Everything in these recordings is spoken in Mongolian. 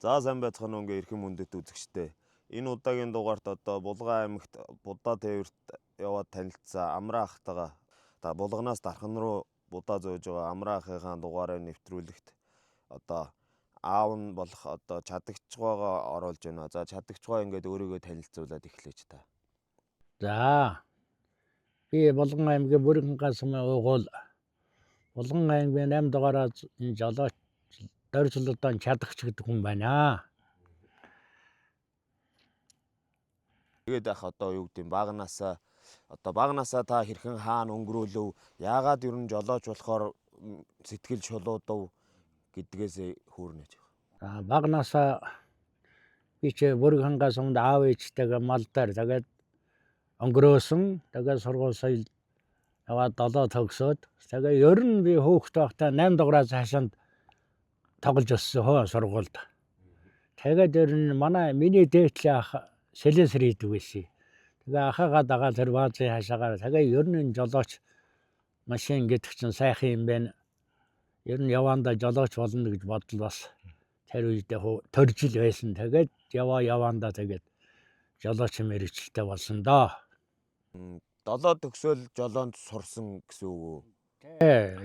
За сайн байцгаана уу ингээ эрхэм мөндөд үзэгчтэй. Энэ удаагийн дугаарт одоо Булган аймагт Будаа тээвэрт яваад танилцсан Амраа ахтайгаа Булганаас Дархан руу Будаа зөөж байгаа Амраа ахыхаа дугаарыг нэвтрүүлэхт одоо аав нь болох одоо Чадагчгойгоо оруулж байна. За Чадагчгой ингээд өөрийгөө танилцуулаад эхлэеч та. За би Булган аймгийн Бүрэн сумын уугуул Булган аймгийн 8 дугаараа энэ жолооч дөржлөдөн Чадагч гэдэг хүн байна. Тэгээд ах одоо юу гэдэг багнаасаа та хэрхэн хаана өнгөрөөлөв? Яагаад ер нь жолооч болохоор сэтгэл шулуудав гэдгээс хүүрнэж байгаа. Багнаасаа би ч Бүрэн сумд аав ээжтэйгээ мал дээр тэгээд өнгөрөөсөн. Тэгээд сургууль соёл яваад 7 төгсөөд тэгээд ер нь би хөөхт байхдаа 8 дугаараа цаашаанд тоглож өссөн хөө сургуульд. Тэгээд ер нь миний дээдлийн ах Сэлэсэр хийдэг байсан. Тэгээ ахагаа дагаад тэр баазын хашаагаар тэгээ ер нь жолооч машин гэдэг чинь сайхан юм байна. Ер нь явандаа жолооч болно гэж бодол бас тэр үедээ төржил байсан. Тэгээд явандаа тэгээд жолооч мэргэжилтэй болсон доо. 7 төгсөөл жолоонд сурсан гэсэн үг үү?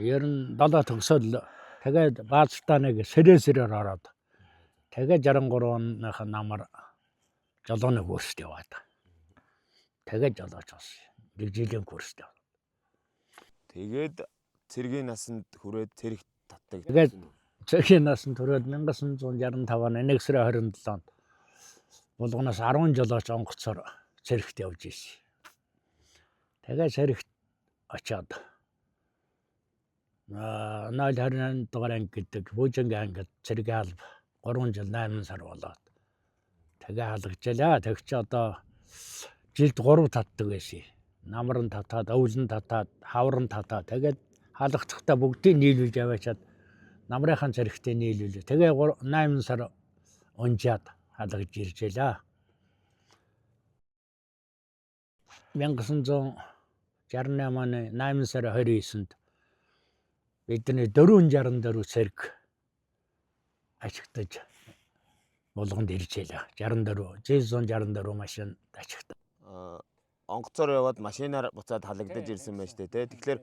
Ер нь 7 төгсөөл тэгээд баазтаа нэг Сэлэсэрээр ороод тэгээд 63 оных намар жолооны курст яваад. Тэгээд жолооч болсон. Нэг жилийн курст яваад. Тэгээд цэргийн насанд хүрээд цэрэгт татдаг. Тэгээд цэргийн насанд хүрээд 1965 оны 1 сарын 27-нд Булганаас 10 жолооч онгоцоор цэрэгт явж ирсэн. Тэгээд цэрэгт очоод 028 дугаар анги гэдэг Бүжингийн ангид цэргийн алба 3 жил 8 сар болоод тэгээ халагдчихлаа. Тэг чи одоо жилд 3 татдаг байсан. Намран татаад, өвлөн татаад, хавран татаад тэгээд халагдахтаа бүгдийг нийлүүлж яваачаад намрынхан цэрэгтэй нийлүүлээ. Тэгээ 8 сар унжаад халагдж иржээ. 1968 оны 8 сар 29-нд бидний 464 цэрэг ашигтаж Булганд иржээ. 664 машин ашигтаж. Онгоцоор яваад машинаар буцаад халагдаж ирсэн байж тээ. Тэгэхээр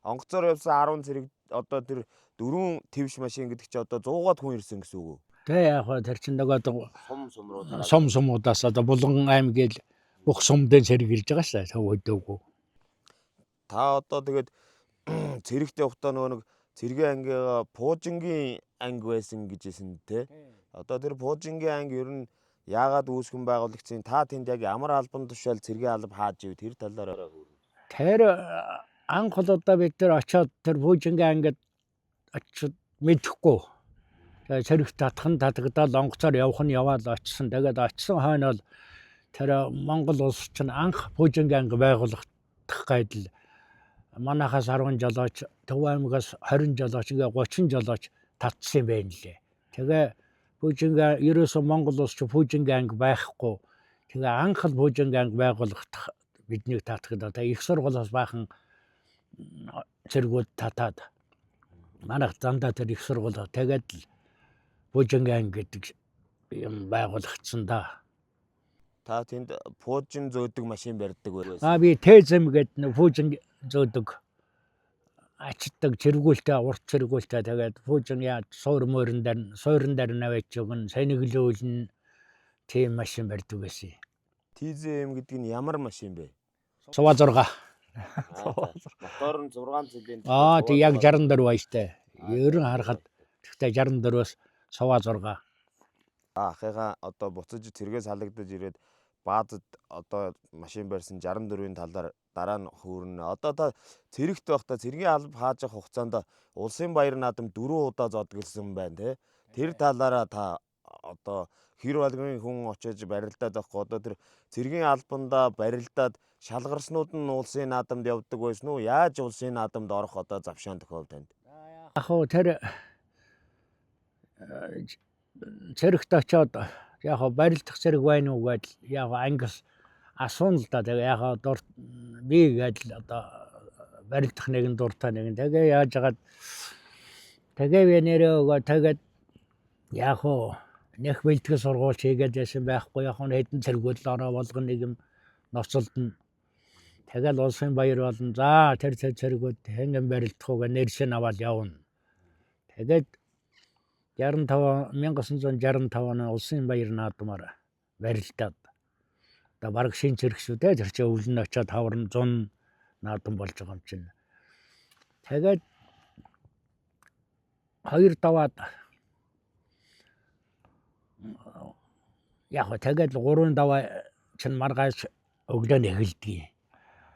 онгоцоор явсан 10 цэрэг одоо тэр 4 твш машин гэдэг чи одоо 100-аад хүн ирсэн гэсэн үг үү? Тэ яг хоо тэр чин нөгөө сумудаас одоо Булган аймгийн бүх сумдын цэрэг ирж байгаа шээ. Төв хөдөөгүй. Та одоо тэгээд цэрэгт явахдаа нөгөө нэг цэргийн ангигаа Пуужингийн анги байсан гэжсэн тэ. Одоо тэр Пуужингийн анги ер нь яагаад үүсгэн байгуулагчийн та тэнд яг ямар албан тушаал цэргийн алба хааж ив тэр талаараа тэр анх удаа бид нар очиод тэр Пуужингийн ангид очиод мэдэхгүй. Тэгээ цэрэгт татагдаад онгоцоор явах нь яваад очсон. Тэгээд очсон хойно бол тэр Монгол улс чинь анх Пуужингийн анги байгуулах гайдал манайхаас 10 жолооч, Төв аймагаас 20 жолооч, ингээ 30 жолооч татсан юм байна лээ. Тэгээ Пуужингийн ерөөсөө Монгол улс чи Пуужингийн анги байхгүй. Тэгээ анх л Пуужингийн анги байгуулах биднийг татагдаад их сургуулиас баахан цэргүүд татаад манайх зандаа тэр их сургуулиа тэгээд л Пуужингийн анги гэдэг юм байгуулагдсан да. Та тэнд Пуужин зөөдөг машин барьдаг байсан. Би Тэзэм гэдэг нэг Пуужин зөөдөг ачдаг цэргүүлтэй урт цэргүүлтэй тэгээд Пуужин яаж суурин дээр навэж өгн сэниглүүлэн тийм машин барьдаг байсан. ТЗМ гэдэг нь ямар машин бэ? Сува 6. Мотор нь 6 цилиндр. Тэг яг 64 байж тээ. Ер нь харахад тэгтээ 64-өөс сува 6. Ахыгаа одоо буцаж цэргээс халагдаж ирээд баазад одоо машин барьсан 64-ийн талаар дараа нь хүүрнэ. Одоо та цэрэгт байхдаа цэргийн алба хааж авах хугацаанд улсын баяр наадам 4 удаа зодгэлсэн байна тий. Тэр талаараа та одоо хэр болгоны хүн очиж барилдаад байхгүй одоо тэр цэргийн албандаа барилдаад шалгарснууд нь улсын наадамд явдаг байсан уу? Яаж улсын наадамд орох одоо завшаан тохиол танд? Яг хоо тэр цэрэгт очиод яг барилдах цэрэг байна уу гэдэл яг ангис асуун л да. Тэгээ яг би гэдэл одоо барилдах нэгэн дуртай нэгэн тэгээ яаж хагаад тэгээ би нэрээ өгөө тэгээд яг нэх бэлтгэл сургууль хийгээд яасан байхгүй яг нь хэдэн цэргүүл ороо болгоно нэг юм ноцолдно. Тэгэл улсын баяр болно. За тэр цэргүүд хэнгэн барилдахууга нэршин аваад явна. Тэгээд 1965 оны улсын баяр наадмаар барилдаад одоо баг шин цэрэг шүү дээ. Тэр чинь өвлөн очиод хаврын 100 наадам болж байгаа юм чинь. Тэгээд 2 даваад яг тэгээд 3 даваа чинь маргааш өглөө эхэлдэг.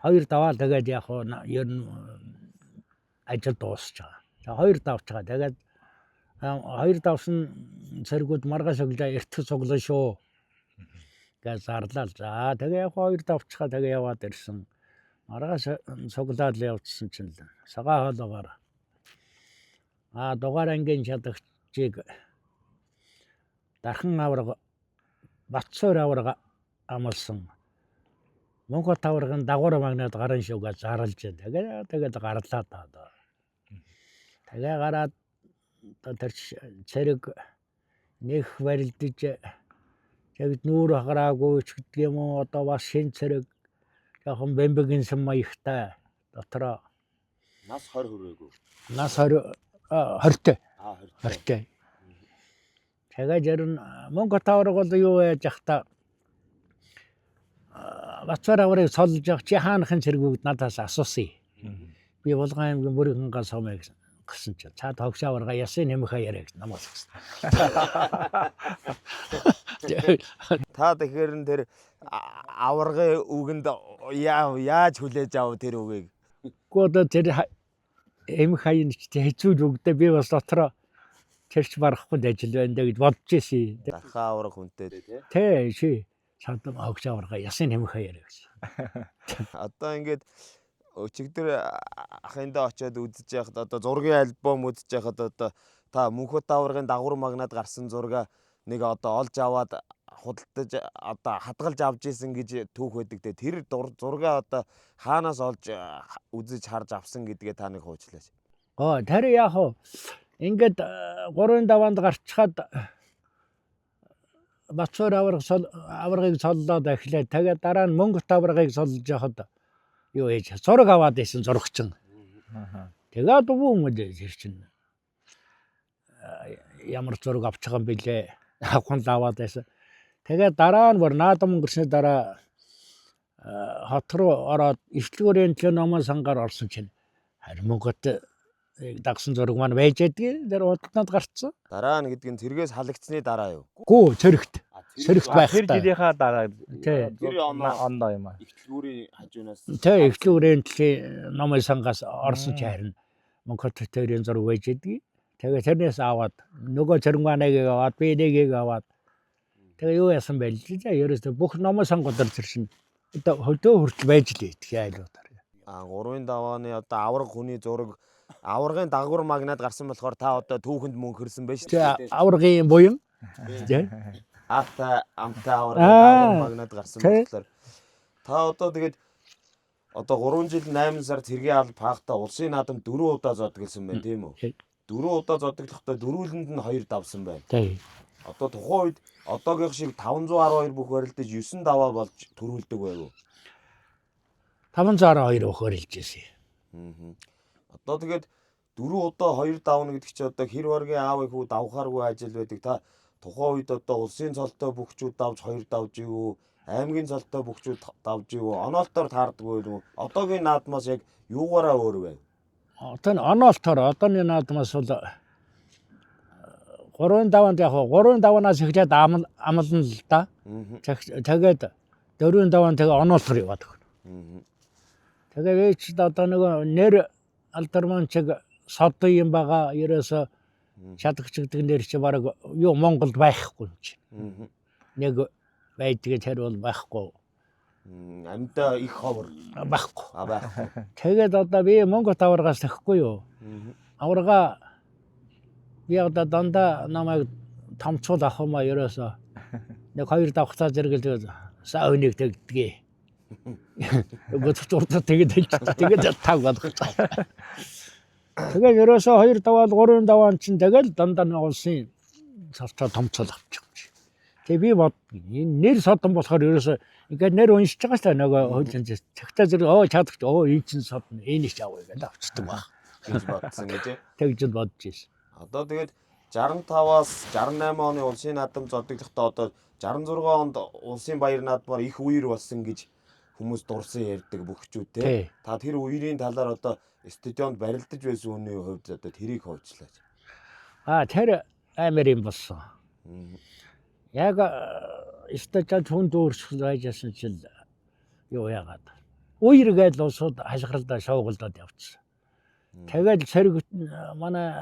2 даваа тэгээд яг ер нь ажил дуусч байгаа. За 2 давж байгаа. Тэгээд 2 давсан цэргүүд маргааш өглөө эртх цуглаа шүү. Гэж зарлаа. За тэгээ яг 2 давчгаа тэгээ яваад ирсэн. Маргааш цуглаад явчихсан чинь сагаа хоолоогоор дугаар ангийн чадагчийг дархан аварга Батцуур аварга амлсан. Монгол аваргын дагуур магнад гарын шүүгээ зарлж байна. Тэгээд гарлаа даа. Тэгээ гараад тэр цэрэг нэх барилдаж тэгээд нүүр хараагүй ч гэдэг юм уу одоо бас шин цэрэг яхан бэмбэгэнсэн маягтай дотроо Нас 20 хүрээгүй. нас 20-тэй. 20-тэй. Тэгээд ярин Монгол аварга бол юу яаж яхта Батцуур аваргыг цолж явах чи хаанхын цэргүүд надаас асуусан. Би Булган аймгийн бүрийн гал сумыг гэсэн чинь цаа тогш аварга ясын нэмэх яриа гэж намаас гэсэн. Та тэгэхээр тэр аваргын үгэнд яаж хүлээж ав тэр үгийг? Гоо тэр эмх хаян хэцүүд өгдөө би бас дотроо тэрч барахгүй ажил байна да гэж бодож ирсэн. Дархан аварга хүнтэй тий. Тэ ши чамд огч аварга ясын нэмэх яриа гэж. Одоо ингээд өчигдөр ахындаа очиод үзэж яхад одоо зургийн альбом үзэж яхад одоо та Мөнхөт аваргын дагуур магнад гарсан зурга нэг одоо олж аваад худалдаж одоо хадгалж авч исэн гэж түүх байдаг те. Тэр зургаа одоо хаанаас олж үзэж харж авсан гэдгээ та нэг хуучлаач. Тэр яг ингээд 3 даваанд гарчхад Батцуур аваргыг соллоод эхлээд тэгээд дараа нь Монгол аваргыг солж яхад юу ээж зураг аваад исэн зурагчин. Тэгээд бүүмэд тэр чинь ямар зураг авч байгаа юм бэлээ. Авхан аваад исэн. Тэгээд дараа нь бүр наадам өнгөрсний дараа хот руу ороод өвчлгүүрийн төлөө номон сангаар орсон чинь харин Монголд дагсан зураг маань байж байдгийг тэр удаад гарцсан. Дараа нь гэдэг нь цэргээс халагдсны дараа юу? Гүү цэрэгт. Цэрэгт байх. Тэр жилийнхаа дараа Тий. Тэр ондоо юм аа. Өвчлгүүрийн хажуунаас Тий, өвчлгүүрийн төлөө номон сангаас орсон ч харин Монгол төрийн зураг байж байдгийг. Тэгээ тэрнээс аваад нөгөө цэрэг манагийг аваад би нэгийг аваад тэгээ юу яасан бэ л за ерөөсөө бүх номон сангууд тэр чинь одоо хөдөө хүртэл байж л идэх айлуудаар. 3 давааны одоо аварга хүний зураг аваргын дагуур магнад гарсан болохоор та одоо түүхэнд мөнгө хөрсөн байж Тий, аваргын буян. Тий. Ата амтай аваргын магнад гарсан болохоор та одоо тэгээд одоо 3 жил 8 сар цэргийн алба паахта улсын наадамд 4 удаа зодглсон байна тийм үү? 4 удаа зодглохдоо дөрүүлэнд нь 2 давсан байна. Тий. Одоо тухайн үед одоогийн шиг 512 бүх барилдаж 9 даваа болж төрүүлдэг байв уу? 512 өхөрлж ирсэн. Одоо тэгээд 4 удаа 2 давна гэдэг чи одоо хэр баргийн аав их хүү давхааргүй ажил байдаг. Та тухайн үед одоо улсын цолтой бүхчүүд давж 2 давж ивүү, аймгийн цолтой бүхчүүд давж ивүү, оноолтоор таардаггүй юу? Одоогийн наадмаас яг юугаараа өөр вэ? Одоо оноолтоор одооний наадмаас бол 3 даваанд яг 3 даваанаас эхлээд амлна л да. Тэгээд 4 даваан тэгээ оноолтоор яваад өгнө. Тэгээ ээч одоо нөгөө нэр алдарманчиг сод юм байгаа ерөөсө шатагч гэдэг нэр чи баг юу Монголд байхгүй юм чи. Нэг байдгийг тэр бол байхгүй. Амьтаа их ховор Байхгүй. байхгүй. Тэгээд одоо би Монгол аваргаас тэхгүй юу. Аварга би одоо дандаа намайг томцуул авах юм а ерөөсө нэг 2 давхцаа зэрэглээд саа өнийг тэгдгээ. Гүцуртаа тэгээд таг болгож. Тэгээд ерөөсө 2 даваад 3 даваан чинь тэгэл дандаа улсын сартаа томцол авчих юм чи. Тэгээ би бод энэ нэр содон болохоор ерөөсө ингээд нэр уншиж байгаа шүү дээ нөгөө хуулийн цагтаа зэрэг чадах энэ чин содон энийг ч авъя гэж авчдаг баг. гэж бодсон гэж. Тэгж л бодож ирсэн. Одоо тэгээд 65-аас 68 оны улсын наадам зодоглохдоо одоо 66 онд улсын баяр наадмаар их үер болсон гэж хүмүүс дурсан ярьдаг бөхчүүд те. Та тэр үерийн талаар одоо стадионд барилдаж байсан хүний хувьд одоо тэрийг хойчлаач. Тэр амар юм болсон. Яг стадион түн дүүрсэл байжсэн чил юу яагаад. Үер гээл улсууд хашгиралдаа шуугалдаад явчихсан. Тэгээд цэрэг манай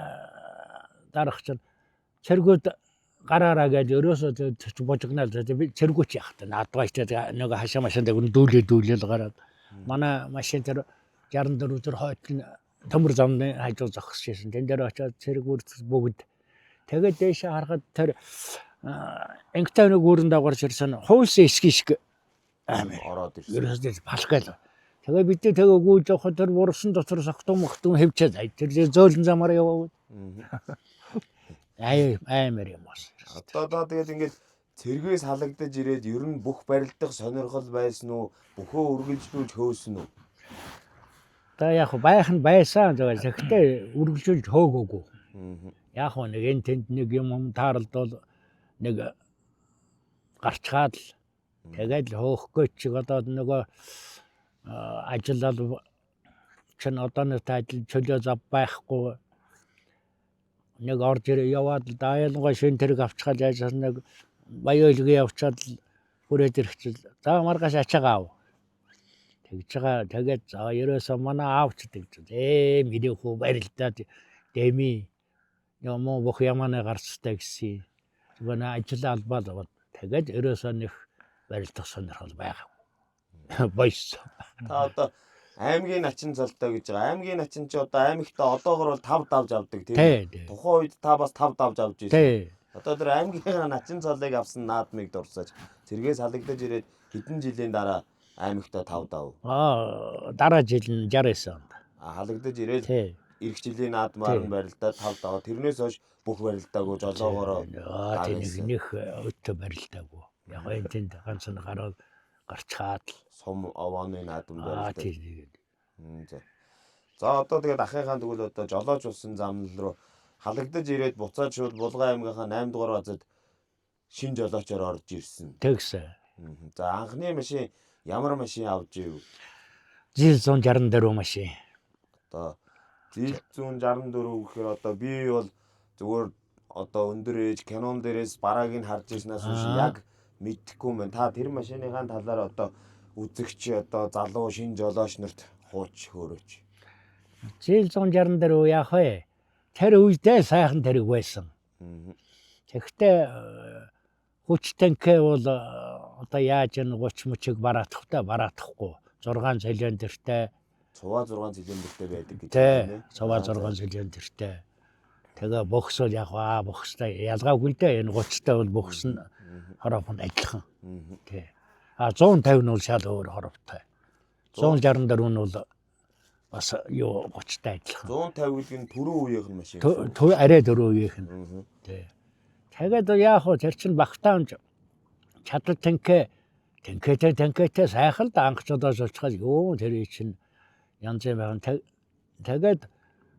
дарах чинь цэргүүд гараараа гэж өрөөсөө божигнал цэргүүч яхад наадвайтай нөгөө хашаа машин дээр дүүлэл гараад манай машин дээр 64 төр хойтлон төмөр замны хажуу зогсчихсэн. Тэн дээр очиод цэргүүр бүгд тэгээд дэше харахад тэр ангитай нэг үүрэн дагаварч ирсэн хуйлсан эсгий шиг амар ороод ирсэн. ерөөсөө балгаал. Тэгээ бид тэгээ гүйж явах тэр бурсан дотор согтон хөвчээд тэр зөөлөн замаар яваа. Амар юм бас. Одоо тэгээд ингээд цэргээс халагдаж ирээд ер нь бүх барилдах сонирхол байсан уу? Бөхөө үргэлжлүүлж хөөсөн үү? Одоо яг байх нь байсан гэхдээ үргэлжлүүлж хөөгөөгүй. Яг нэг энэ тэнд нэг юм тааралдвал нэг гарчгаад л тэгээд л хөөхгүй чи одоо нөгөө ажиллал чин одоо нэг ажил чөлөө зав байхгүй нэг орж яваад даялгаа шин тэрэг авчгаад яажсан нэг баяолгийн явчаад хүрээд ирэхчил за маргааш ачаагаа ав тэгж байгаа тэгээд за ерөөсөө манай аавч тэгж миний хүү барилдаад дэми юм бүх яманы гарцтай гэсэн зүгээр ажил албаад тэгээд ерөөсөө нэг барилдах сонирхол байгаа бойс Та одоо аймгийн начин цолтой гэж байгаа. Аймгийн начин чи одоо аймагтаа одоогор бол 5 давж авдаг тийм. Тухайн үед та бас 5 давж авч ирсэн. Одоо тэр аймгийн начин цолыг авсан наадмыг дурсаж цэргээс халагдаж ирээд хэдэн жилийн дараа аймагтаа 5 дав. Дараа жил нь 69 онд. Халагдаж ирээд эх жилийн наадмаар нь барилдаад 5 дав. Тэрнээс хойш бүх барилдаагүй жолоогоороо нэг өтө барилдаагүй. Яг энэ тэнд ганц нь гарчгаад сум овооны наадам барилдаад. За одоо тэгээд ахыхаан тэгвэл одоо жолооч улсын замнал руу халагдаж ирээд буцаад шууд Булган аймгийнхаа 8 дугаар базад шин жолоочоор орж ирсэн. Тэгсэн. За анхны машин ямар машин авч ив? Жил 164 машин. Одоо жил 164 гэхээр одоо би бол зүгээр одоо өндөр ээж кинон дээрээс барааг нь харж ирснээс хойш яг мэдхгүй юм байна. Та тэр машиныхаа талаар одоо үзэгч одоо залуу шин жолооч нарт хууч хөөрөөч. Жил 164 яах вэ? Тэр үедээ сайхан тэрэг байсан. Тэгэхдээ хүч танкээ бол одоо яаж н 30 мөчийг бараатахгүй 6 цилиндртэй цуваа 6 цилиндртэй байдаг гэж байна. Цуваа 6 цилиндртэй. Тэгээ бохсол яг бохстай ялгаагүй л дээ. Энэ 30-тай бол бохс нь хороонд адилхан. Тий. 150 нь бол шал өөр хоровтой. 164 нь бол бас юу 30-тай адилхан. 150 гэдэг нь түрүү үеийнх нь машин. Арай түрүү үеийнх нь. Тий. Тэгээд яах вэ? Тэр чинь багтаамж чадвар танкэтэй сайхан л анх жолооч болчиход юу тэр чинь янз юм байна. Тэгээд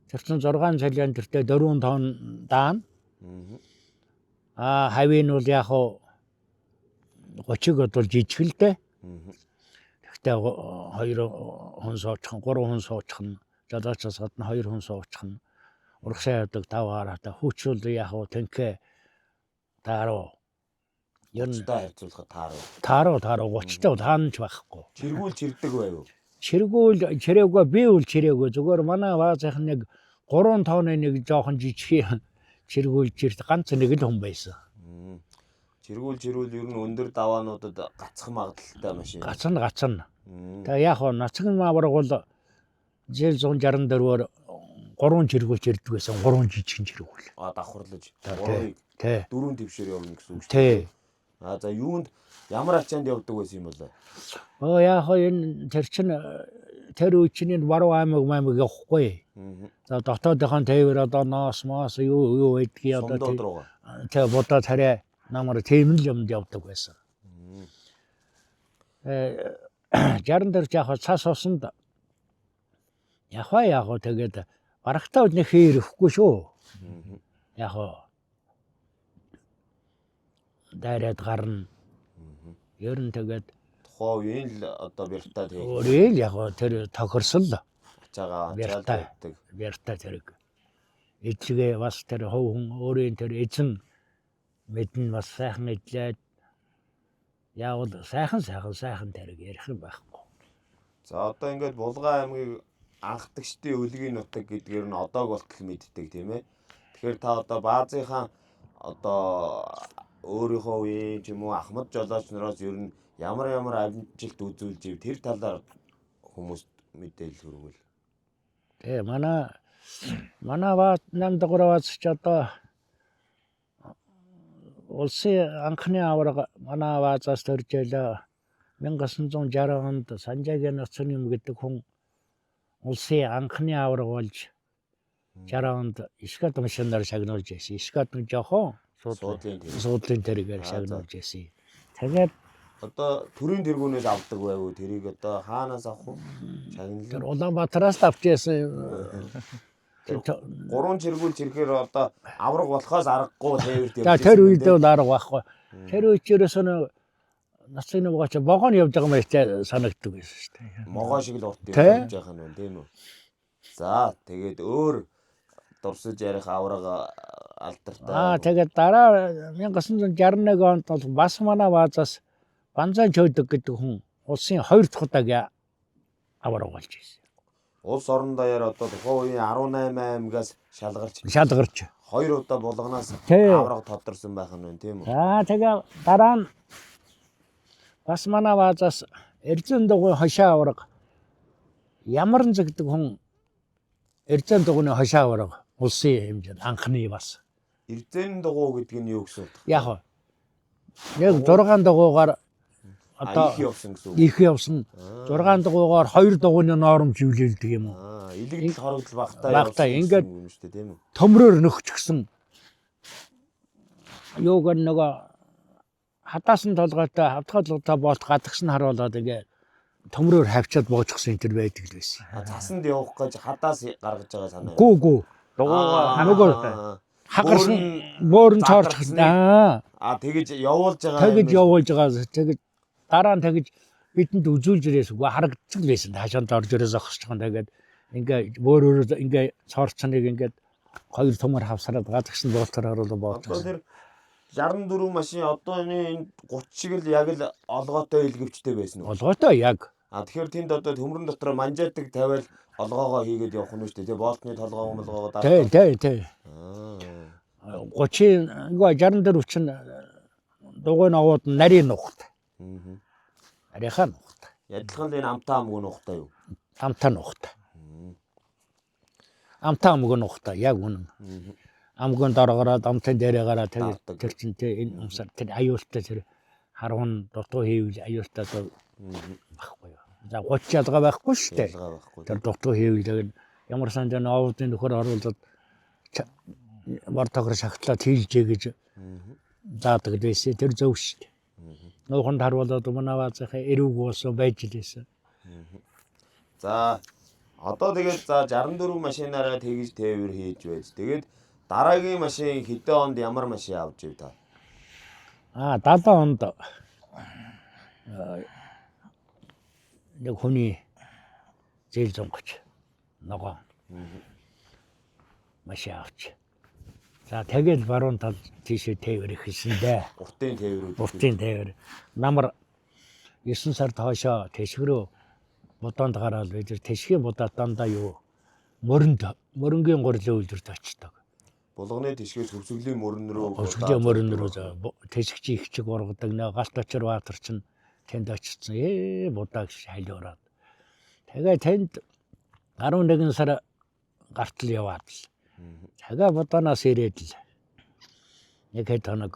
тэр чинь 6 цилиндртэй 4 тонн даана. Хавийн бол яг 30-г бол жижиг л дээ. Гэхдээ 2 хүн суучих, 3 хүн суучих нь жолоочоос гадна 2 хүн суучих нь урагшаа явдаг 5 хараатай хүчүүл яг танкэ тааруу. Ер нь харьцуулахад тааруу 30-тай таанч байхгүй. Чиргүүл чирдэг байв. Чиргүүл чирээгүй би үл чирээгүй зүгээр манай баазынх нэг 3 тонны нэг жоохон жижиг чиргүүл чирт ганц нэг л хүн байсан. Чиргүүл ер нь өндөр даваануудад гацх магадaltaй машин. Гацна. Тэгээ яг нацгийн маавар бол жил 164-оор 3 чиргүүл чирдэг байсан. 3 жижиг чиргүүл. Давхарлаж 3-ыг 4 твшээр явна гэсэн үг шүү. Тий. За юунд ямар ачаанд явдаг байсан юм бол? Яг энэ тэр чин тэр үчний баруун аймаг явахгүй. За дотоодынхон тээвэр одоо ноос юу байдгийг одоо Тэгээ бодоо царай намар тийм л юмд явдаг байсан. 60 дээр яг цас усанд яг тэгээд барагтаа нэг хийрэхгүй шүү. Яг дайраад гарна. Ер нь тэгээд тухайн үеийн л одоо бяртаа тэг. өөрөөр яг тэр тохирсон л Ачаагаа бяртаа ачаалдаг. бяртаа тэрэг. Эцгээ бас тэр хов хүн өөрийн тэр эзэн мэдэн бас сайхан идлээд яавал сайхан тэрэг ярих юм байхгүй. За одоо ингээд Булган аймгийг анхдагчдын өлгийн нутаг гэдгээр нь одоог болтол мэддэг тийм ээ. Тэгэхээр та одоо баазынхаа одоо өөрийнхөө үеийн ч юм уу Ахмад жолооч нараас ер нь ямар амжилт үзүүлж ив тэр талаар хүмүүст мэдээлэл хүргүүл. Тэгээ манай баа намдаграваач ч одоо улсын анхны аварга манай баазаас төрж ялаа 1960 онд Санжаагийн ноцны юм гэдэг хүн улсын анхны аварга болж 60 онд Ишгат машинаар шагнуулж байсан. Ишгат нь жоохон суудлын тэргээр шагнуулж байсан. Тэгээд Одоо төрийн тэргүүнээс авдаг байв уу? Тэрийг одоо хаанаас авах вэ? тэр Шагналын Улаанбаатараас авч яасан. гурван чиргүүл чирхээр одоо авраг болохоос аргагүй тээвэр дээр. За тэр үед бол арга байхгүй. Тэр үед ч ерөөсөө нацны богооч богоно явж байгаа мэрэгтэй санагддаг байсан шүү дээ. Могоо шиг л урт явж байгаа нь тийм үү. За тэгээд өөр дурсаж ярих авраг алдартай. Тэгээд дараа 1961 онд бол бас манай баазаас Банзан Чойдог гэдэг хүн улсын 2 дахь удаагийн аварга болж байсан. Улс орон даяар одоо тухайн үеийн 18 аймагаас шалгарч 2 удаа булганаас авраг тодорсон байх нь байна тийм үү. За тэгээ дараа нь бас манай баазаас Эрзэн дугуйн хошоо аварга Ямарнз гэдэг хүн Эрзэн дугуйн хошоо аварга улсын хэмжээнд анхны бас. Эрзэн дугуй гэдэг нь юу гэсэн үг? Яг нэг 6 дугуйгаар одоо их явсан гэсэн үг. их явсан 6 дугуйгаар 2 дугуйны ноором живлэлдэг юм уу? Илэгдэл хорогдол Багтаа ингээд юм шүү дээ тийм үү. төмрөөр нөхчихсөн. Юуг нөгөө хатаасан толгойтой хавтгалтай болт гадагсан харуулаад ингээд төмрөөр хавчаад боожчихсан энэ төр байдаг л байсан. Цасанд явах гэж хадаас гаргаж байгаа санаа. Гүү. Дугуйгаа нөгөө хагарсан бөөрн цоорчихсан. Тэгэж явуулж байгаа. Тэгэж явуулж байгаа. Тэгэж дараа нь тэгэж бидэнд үзүүлж ирээс үгүй харагдсан л байсан. Хашаанд орж ирээс зогсож байгаа. Тэгээд ингээ бөөрөөр ингээ цоорцныг ингээ хоёр төмөр хавсараад гадагсан болтоор харуулаад Одоо боожчихсан. тэр 64 машин одооны 30 шиг л яг л олгоотой илгэвчтэй байсан уу? Олгоотой яг. Тэгэхээр тэнд одоо төмрөн дотор манжаадаг тавиал олгоогоо хийгээд явах нь шүү дээ. Тэгээ болтны толгоо өмөлгоогоо Тий. 30 нөгөө 64 чинь дугуйн овоод нарийн нухт. Арийнхаа нухт. Адилхан л энэ амтаа амгүй нухтай юу? Амтаа нухт. Амтаа амгүй нухт яг үнэн. Амгын дорогороод амтын дээрээ гараад тэгээд тэр чинь энэ умсаар тэр аюултай тэр харван дутуу хийвэл аюултай байхгүй юу. За 30 ялгаа байхгүй шүү дээ. Тэр дутуу хийвэл ямар санд энэ овдын нөхөр оруулаад бар тохор шахтлаад хийлжээ гэж заадаг байсан. Тэр зөв шүү дээ. Нөхөнд харуулаад манай баазынхаа эрүүг болсон байж лээсэн. За одоо тэгээд за 64 машинаараа тэгж тээвэр хийж байж. Тэгээд дараагийн машин хэдэн онд ямар машин авч ив та? 70 онд нэг хүний зээл зонгоч ногоо машин авч. За тэгэл баруун тал тийшээ тээвэр ихсэн дээ. Уртын тээвэр. Намар 9 сард хоошоо тэшгрөө буданд гараад бид тэшгийн будаа дандаа юу мөрөнгийн гурлын үйлдвэрт очдог. Булганы тэшгээс хөвсгөлийн мөрөн рүү тэшгчийн их чиг ургадаг нэг галт очир баатар чинь тэнд очсон. Будаа гэж хайлуураад. Тэгээ тэнд 11 сар гартал яваад л. Тэгээ будаанаас ирээд л нэг хэд хоног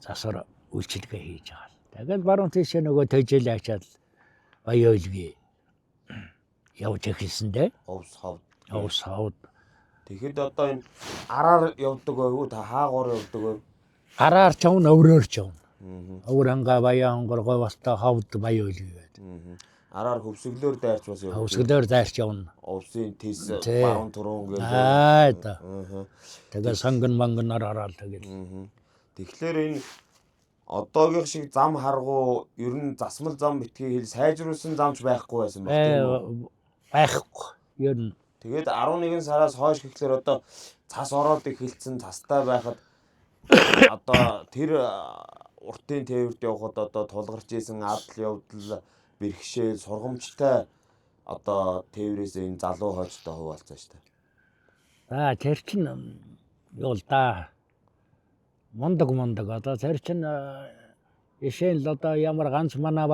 засвар үйлчилгээ хийж байгаа. Тэгээд баруун тийшээ нөгөө төжил ачаад баяолгүй явж эхэлсэн дээ. Овс хавд. Тэгэхэд одоо энэ араар явдаг байв уу? Та хаагуур явдаг байв? гараар ч явна, өврөөр ч явна. Аа. Өврөнга баяа хонгоргой баста хавд баяа үлгээд. Араар хөвсгөлөөр дайрч бас явна. Хөвсгөлөөр дайрч явна. Овсын тис Тий. баруун туруун гэдэг. Аа. Аа. Тэгээ санган манган араарал тэгээд. Тэгэхээр энэ одоогийн шиг зам харгуу ер нь засмал зам битгий хэл сайжруулсан замч байхгүй байсан баг тийм үү? Байхгүй. Ер нь Тэгээд 11 сараас хойш гэхлээр одоо цас ороод эхэлсэн цастай байхад одоо тэр уртын тээвэрт явхад одоо тулгарч исэн адал явдал бэрхшээл сургамжтай одоо тээврээс энэ залуу хойчтой хуваалцсан шүү дээ. за тэр чин юу л да. Мондог одоо тэр чин ишээ л одоо ямар ганц манай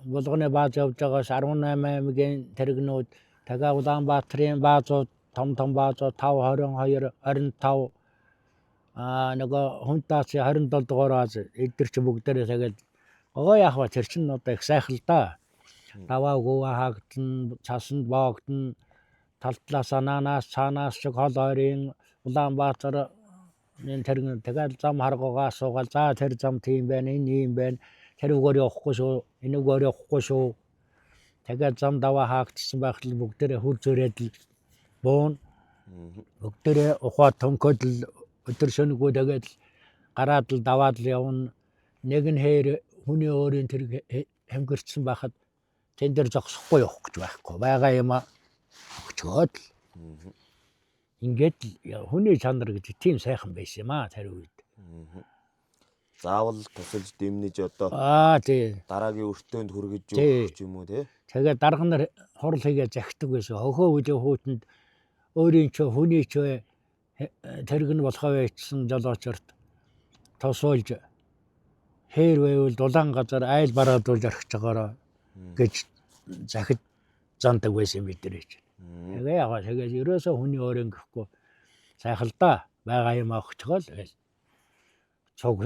булганы бааз явж байгаас 18 аймгийн тэрэгнүүд тэгээ Улаанбаатарын баазууд том баазууд 5 22 25 нөгөө хүнтаацын 27 дугаар бааз эдгэр чи бүгдээрээ тэгээд гоо яах вэ тэр чин одоо их сайхан л да. Даваа гоо хаагдсан цаснд боогдсон талтлаас анаанаас цаанаас ч хол ойрын Улаанбаатар энэ тэрэг тэгэл зам харгуугаа суугаад за тэр зам тийм байна энэ юм байна тэр үгээр явахгүй шүү энэ үгээр явахгүй шүү тэгээд зам даваа хаагдсан байхад бүгдээрээ хүр зөрөөд л буун бүгдээрээ ухаа төнхөд л өдөр шөнөгүй тэгээд гараад л даваад л явна нэг нь хээр хүний өөрийн тэр хэмгэрчсэн байхад тэн дээр зогсохгүй явах гэж байхгүй байгаа юм өгчөөд л ингээд хүний чанар гэж тийм сайхан байсан юм тэр үед. Заавал тусалж дэмнэж одоо тий. дараагийн өртөөнд хүргэж өгөх юм уу тий. Тэгээд дарга нар хурал хийгээ захидаг байсан. Хөхөө үлийн хүүтэнд өөрийн ч хүний ч тэрэг нь болохоо байцсан жолоочорт тосуулж хээр байвал дулаан газар айл бараадуулж орхиж байгаараа гэж захид зандаг байсан бидэрэж. Тэгээ ягаа тэгээд ерөөсөө хүний өөрийн гэхгүй сайхан л да байгаа юм авахчгаа л цог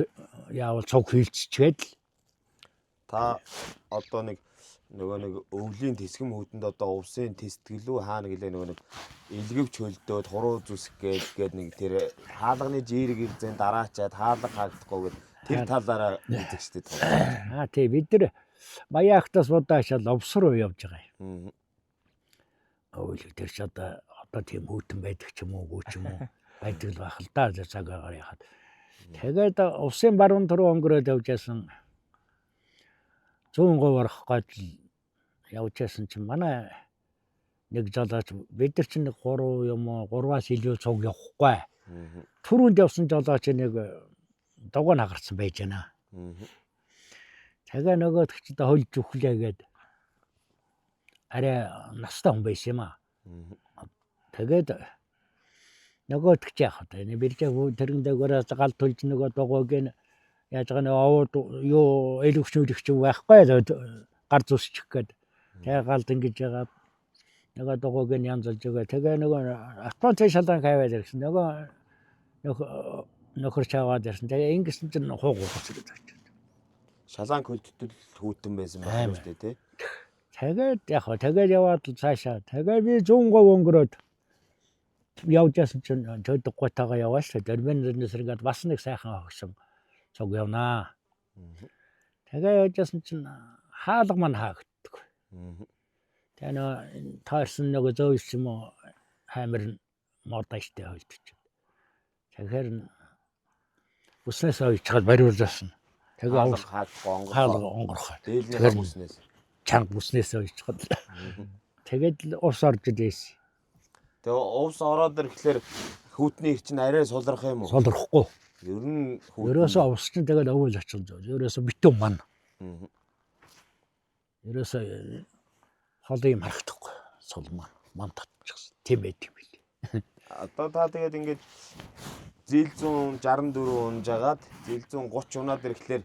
яавал цог хилччихэд л та одоо нэг өвлийн тэсгэм хүүтэнд одоо увсын тестгэлүү хаана гэлээ нэг илгэвч хөлдөөд хуруу зүсэх гээд нэг тэр хаалганы жирэг ирзэн дараачаад хаалга хаагдахгүй гээд тэр талаараа үзэгчтэй. Тий бид нар Баяахтаас удаашаал овсруу явж байгаа юм. Өвөл тэр ч одоо тийм хүүтэн байдаг ч юм уу гүү ч юм уу байдаг л байх л да цагаагаар яхад. Тэгээд усын баруун түрүү өнгөрөөд явжсэн 100 орох гад явжсэн чинь манай нэг жолооч бид нар чинь 3 юм уу 3-аас илүү цуг явахгүй. Түрүүнд явсан жолооч нэг дугуй нагарсан байж байна. Тэгээ нөгөөд ч одоо хөлж өглөөгээд арай настай хүн байсан юм аа. Тэгээд нөгөөд ч яах вэ? Бэржээ тэрэн дээрээ гал төлж нөгөө дугуйг нь яаж байгаа нэг овод юу элэгчүүлэгч байхгүй гар зүсчих гээд тэгээ галд ингэж яагаад нөгөө дугуйг нь янзалж байгаа. Тэгээ нөгөө автомат шалан хаваад ирсэн. Нөгөө нөхөр чаваад ирсэн. Тэгээ ингэсэн чинь хуугууц гэж байна. Шалаан хөлтөл хүүтэн байсан байх шүү дээ тий. Тэгээд яг тэгээд яваад цаашаа. Тэгээд би 100 өнгөрөөд явжсэн чинь төдөггүйтэйгээ яваа шүү. Дөрвөн нэсрэгэд бас нэг сайхан огсон цуг явнаа. Тэгээд явжсэн чинь хаалга маань хаагддаг. Тэгээ нөө таарсан нөгөө зөөс юм уу хаймар модаа штэ хөлтөж. Тэгэхээр бүснээс ойчгаад бариулжсэн. Тэгээ хаалга онгорхоо. Дээлний бүснээс. Чанга бүснээс ойчгаад. Тэгээд ус орж ирсэн. Тэгээ увс ороод ирэхлээр хүүтний их чинь арай сулрах юм уу? Сулрахгүй. Ер нь ерөөсөө увс чинь тэгээд өвөл очил зөө. Ерөөсөө битүү ман. Ерөөсөө хол юм харагдахгүй. Сул ман татчихсан. Тийм байт юм бил. Одоо та тэгээд ингээд зил 164 унж агаад зил 130 унаад ирэхлээр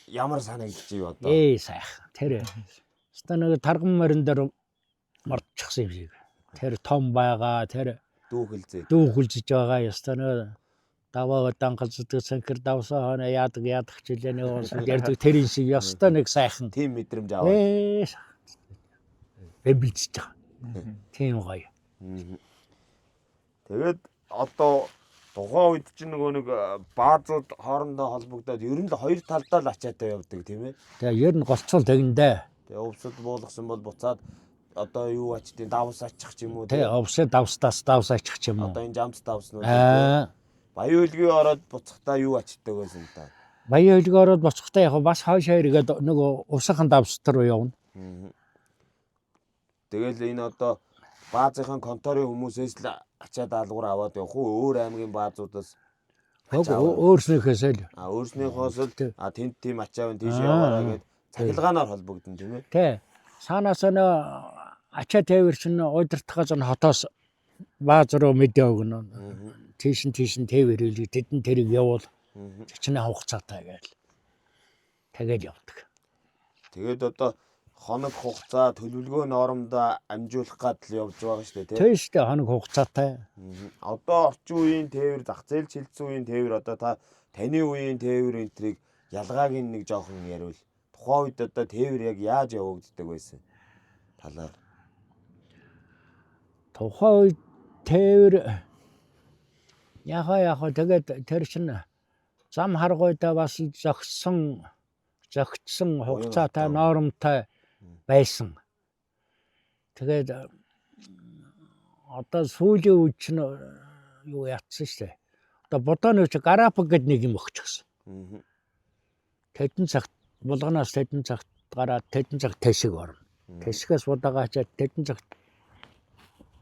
ямар санагдчих юу одоо? Сайхан. Тэр өстө нэг тарган морин дээр мордчихсан юм шиг. Тэр том байгаа, тэр дүүхэлзэж байгаа ёстой нөө даваа дангалздаг санхэр давсаа хоноо яадаг хичээлээ нэг ярьдаг тэрийн шиг ёстой нэг сайхан тийм мэдрэмж аваа. Бэлдэж байгаа. Тийм гоё. Тэгээд одоо Тухайн үед чинь нөгөө нэг баазууд хоорондоо холбогдоод ер нь л хоёр талдаа л ачаатай явдаг тийм ээ. Тэгээ ер нь голцол тэгнэ. Тэгээ өвсөд буулгасан бол буцаад одоо юу ачдیں۔ Давс ачих ч юм уу Тэгээ овсоо давс ачих ч юм уу. Одоо энэ жамц давснууд Баян Баян хөлгийн ороод буцахтаа юу ачдаг байсан та? хөлгөө ороод боцохтой яг бас хойшоо эргээд нөгөө усахан давс төр явна. Тэгэл энэ одоо баазынхаа конторын хүмүүсээс л ачаа даалгавар аваад явах уу? Өөр аймгийн баазуудаас Өөрснийхөөс л. Өөрснийхөөс л тэнд тийм ачаа байна тийш яваараа гэд цахилгаанаар холбогдсон тийм ээ. Тэ. Саанаас нөө ачаа тээвэр чинь удирдахаас нь хотоос бааз руу мэдээ өгнө. Тийш тээвэр хэлээ тэдэн тэрийг явуул. Чичнээ хугацаатай гээл. Тэгэл явдаг. Тэгээд одоо хоног хугацаа төлөвлөгөө норомдоо амжуулах гад л явж байгаа шүү дээ тийм. Тийм шүү дээ хоног хугацаатай. Одоо орчин үеийн тээвэр, зах зээл шилжсэн үеийн тээвэр одоо таны үеийн тээвэр энтрийг ялгааг нэг жоохон яриул. Тухайн үед одоо тээвэр яг яаж явагддаг байсан? Талаар. Тухайн үед тээвэр яхаа тэгээд тэр чинь зам харгуйдаа бас зогтсон хугацаатай норомтой байсан. Тэгээд одоо сүүлийн үед чинь юу ятсан шүү дээ. Одоо бодооны чи гарапаг гэдэг нэг юм өгчихсэн. Тэдэн цагт булганаас тэдэн цагт гараад тэдэн цагт тэшиг орно. Тэшгээс удаага ачаад тэдэн цагт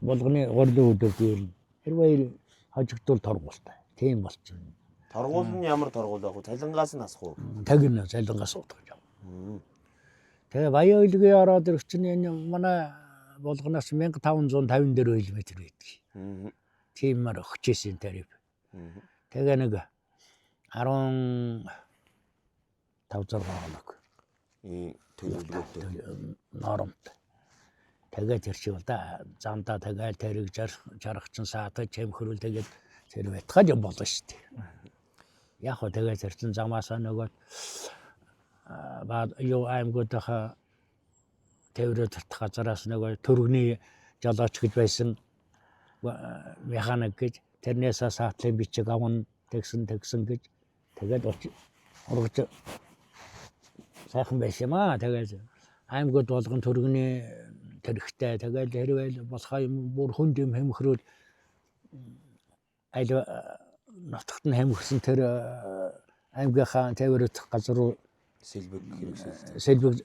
булганы горлын өдөрт ирнэ. Хэрвээ хожигдвол торгуултай. Тийм болчихно. Торгуул нь ямар торгуул байх вэ? Цалингаас нь асах уу? Тагна цалингаас уудах юм. Тэгээ Баян хөлгийн ороод ирэх чинь энэ манай булганаас 1550 км байдаг. Тиймэр өгчээсэн тариф. Тэгээ нэг 15 6 хоног. Төлөвлөгөөтэй. Норомт. Тэгээ тэр чи бол да замдаа тэгээ тэрийг жаргах чинь саатаа чемхрүүл тэгээд тэр байтгаад юм болно шүү дээ. Яг хөө тэгээ тэр чин замаасаа нөгөө юу аймагуудынхаа тээврээ татах газараас нөгөө төргний жолооч гэж байсан механик гэж тэрнээсээ саатлын бичиг авна тэгсэн гэж тэгээд урагч сайхан байсан юм аа. Тэгээд аймагуд болгон төргний тэрхтээ тэгээд хэрвээ болохоо юм бүр хүнд юм хэмхрүүл аль нутагт нь хэмхсэн тэр аймгийнхаа тээврэх газар руу сэлбэг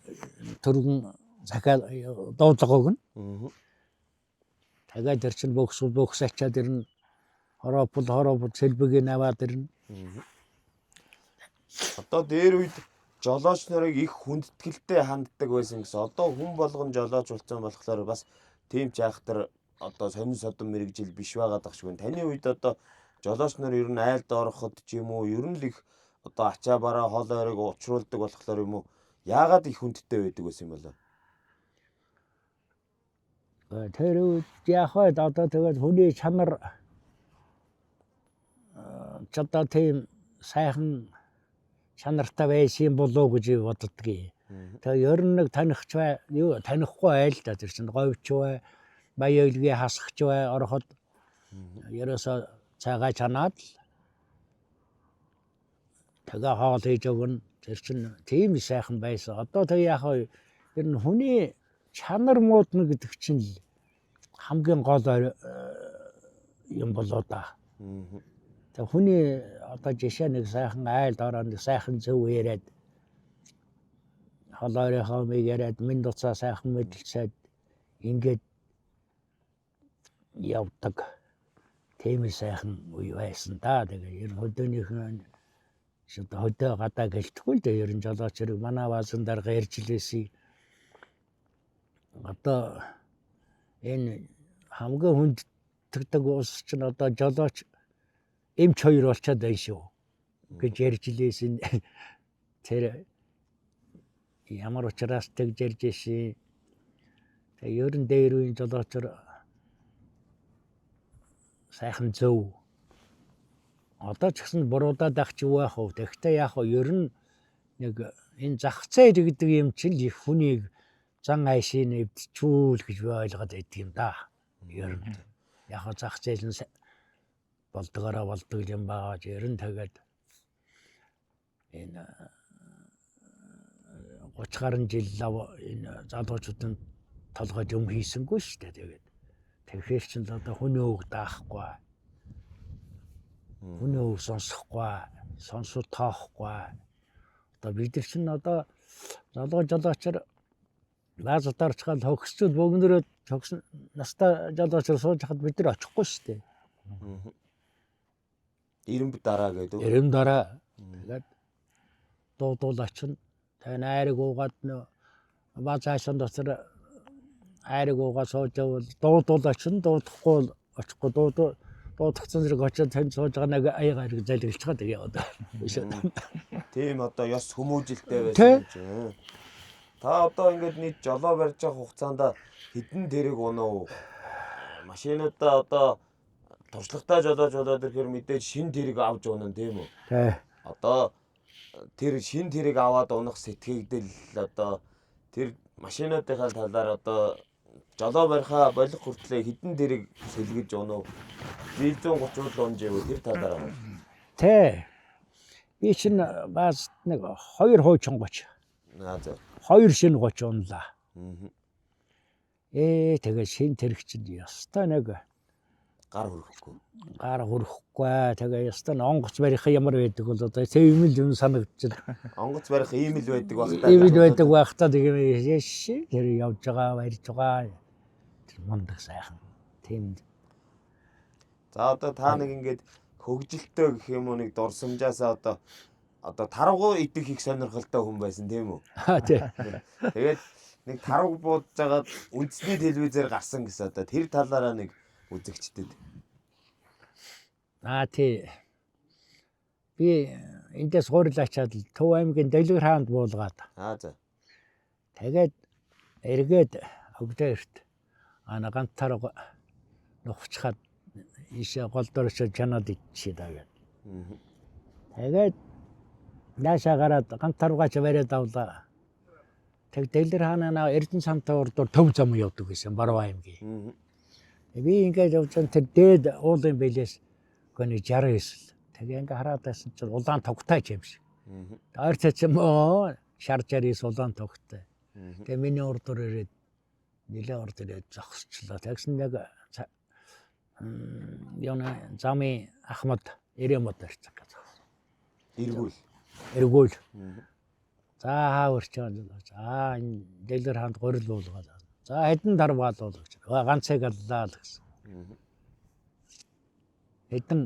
төргөн захиад дуудлага өгнө. Тэгээд тэр чинь бөхс ачаад ирнэ. Хороо сэлбэгийг аваад ирнэ. Одоо дээр үед жолооч нарыг их хүндэтгэлтэй ханддаг байсан гэсэн. Одоо хүн болгон жолооч болсон болохоор бас тийм ч айхтар одоо сонин содон мэрэгжил биш байгаад байгаа шүү. Таны үед одоо жолооч нар ер нь айлд ороход ч юм уу ер нь л их одоо ачаа бараа хол ойрыг учруулдаг болохоор юм уу яагаад их хүндтэй байдаг байсан юм болоо? Тэр үед яхаа одоо тэгээд хүний чанар чадаа тийм сайхан чанартай байсан болоо гэж боддгийг. Тэгээ ер нь нэг танихгүй айл да тэр чинь говьч бай, Баян хөлгийн хасагч бай ороход ерөөсө цагаа чанаад тэгээ хоол хийж өгнө. Тэр чинь тийм сайхан байсан. Одоо тэг яхаа ер нь хүний чанар муудна гэдэг чинь хамгийн гол юм болоо да. Тэг хүний одоо жишээ нэг сайхан айлд ороод нэг сайхан зөв яриад холоорийнхоо миг яриад минь дуцаа сайхан мэдлцээд ингээд явдаг. Тийм сайхан үе байсан да. Тэгээ ер нь хөдөөнийхэн хөдөө гадаа гэлтгүй л дээ. Ер нь жолоочрыг манай баасан дарга ярьжлээсий. Одоо энэ хамгийн хүнддэг ус чинь одоо жолооч эмч хоёр болчиход байна шүү гэж ярьжлээсий. Тэр ямар учраас тэгж ярьж ийшээ. Тэгээ ер нь дээр үеийн жолоочор сайхан зөв. Одоо ч гэсэн буруудаад ах ч юу яах вэ? Тэгтээ яах вэ? Ер нь нэг энэ зах зээл гэдэг юм чинь их хүнийг зан айшийн эвдчүүл гэж би ойлгоод байдаг юм да. Ер нь яг зах зээл нь болдгоороо болдог юм байгаа ч ерэн тэгээд энэ 30 гаруй жил энэ залуучуудын толгойд юм хийсэнгүй шүү дээ. Тэгээд тэгэхээр ч одоо хүний үг даахгүй. Хүний үг сонсохгүй, сонсоо тоохгүй. Одоо бид нар чинь одоо жолоочор лаазар дарчгаал хогсчод бөгнөрөө тогсон настай жолоочор сууж хахад бид нар очихгүй шүү дээ. 90 дараа гэдэг. 90 дараа тэгээд дуудуул очин. Тэгээд айрыг уугаад нөө баазаашин дотор айрыг уугаа сууж явал дуудуул очин, дуудахгүй очихгүй дуудагцсан зэрэг очиод тань сууж байгаа нэг аяга хэрэг залгилж байгаа тэгээ одоо. Тийм одоо ёс хүмүүжилтэй байсан юм чинь. Та одоо ингээд нийт жолоо барьж байгаа хугацаанд хэдэн тэрэг унав? Машинуудаа одоо туршлагатай жолоож болоод ирэхээр мэдээж шин тэрэг авч унана тийм үү? Тий. Одоо тэр шин тэрэг аваад унах сэтгэгдэл одоо тэр машинуудынхаа талаар одоо жолоо бариха болох хүртлээр хэдэн тэрэг сэлгэж унав? 130 он жив тэр талаар. Тий. Би чинь баас нэг 2 хуучин 30. За. 2 шин 30 унлаа. Тэгээ шин тэрэг чинь ёстой нэг Гар хөрөхгүй. Гар хөрөхгүй. Тэгээ ёстой онгоц барих ямар байдаг бол одоо тийм л юм санагдчих. Онгоц барих ийм л байдаг багтаа. Ийм л байдаг багтаа тэгээ яшээ тэр явж байгаа барьж байгаа. Тэр мундаг сайхан. Тийм. За одоо та нэг ингээд хөгжилтэй гэх юм уу нэг дурсамжаасаа одоо таргуу идэх их сонирхолтой хүн байсан тийм үү? Тий. Тэгээд нэг таргуу буудаж жагаад үндэсний телевизээр гарсан гэсэн одоо тэр талаараа нэг үзэгчдэд. Тий. Би эндээс хуурлаачаад Төв аймгийн Дэлгэр хаанд буулгаад. За. Тэгээд эргээд өгдөөрт ганц тарга нухчхад ийшээ гол дөрөшө чанад ичээ дагаад. Тэгээд наашаа гараад ганц таргаач бариад авлаа. Тэг Дэлгэр хаанаа Эрдэнэ самтай урдуур Төв зам явдаг гэсэн Баруун аймгийн. Би ингээд явж тэр дээд уулын бэлээс гоо 69 л. Тэгээ ингээд хараад байсан чинь улаан тогтай юм шиг. Ойрцоо ч юм уу шар жарис улаан тогтай. Тэгээ миний урдуур ирээд нилээ урд ирээд зогсчлоо. Тэгсэн нэг яна зами Ахмад Иремод ирсэн гэж. Эргүүл. За хаварч байгаа. Энэ Дэлгэр хаанд горил буулгаад. За хэдэн дарвал бол гэж. Ганцыг аллаа л гэсэн. Хэдэн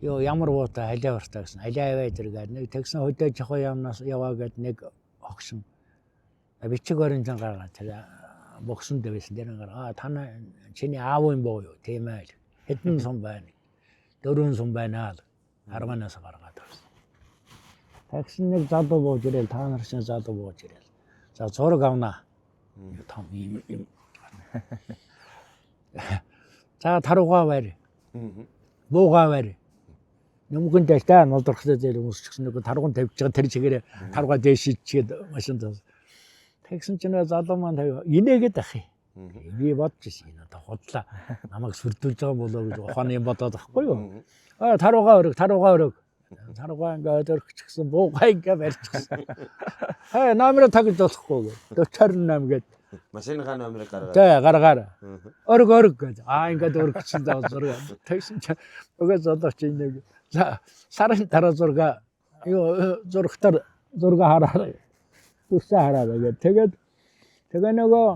ямар уута халиа бартаа гэсэн. Халиа аваад иргээд нэг тэгсэн хөдөө жохоо ямнаас яваа гээд нэг огшин бичиг баримтан гаргаад тэр боксон дэвсэн дээр гараа тана чиний аав юм боо юу тийм ээ. Хэдэн сум байна? 4 сум байна л. Арманаас гаргаад ирсэн. Тэгсэн нэг залуу бууж ирэл та нар шинэ залуу бууж ирэл. За зураг авнаа. Том юм. За таруугаа барь. Буугаа барь. Нүмгэн дэлтэй нолдорхтой зээл өмсчихсэн нэг таргуун тавьж байгаа тэр чигээр таруугаа дээшичгээд машин тас. Тэгсэн чинь залуу маань инээгээд ах юм. Би бодчихсон энэ одоо худлаа. Намайг сүрдүүлж байгаа болоо гэж ухааны юм бодоод ахгүй юу? Таруугаа өрөг. Таруугаа ингээд өргөчихсөн буугаа ингээд барьчихсан. Номероо тагж болохгүй гэ. 48 гээд машиныхаа номерыг гаргаад. Тий, гаргаар. Өрг гэж. Ингээд өргөчсөн даа зураг. Тэгсэн чинь өгөө золооч нэг за сарын дараа зурга зургатар зурга хараа. Үсээ хараа тэгээд тэгээ нөгөө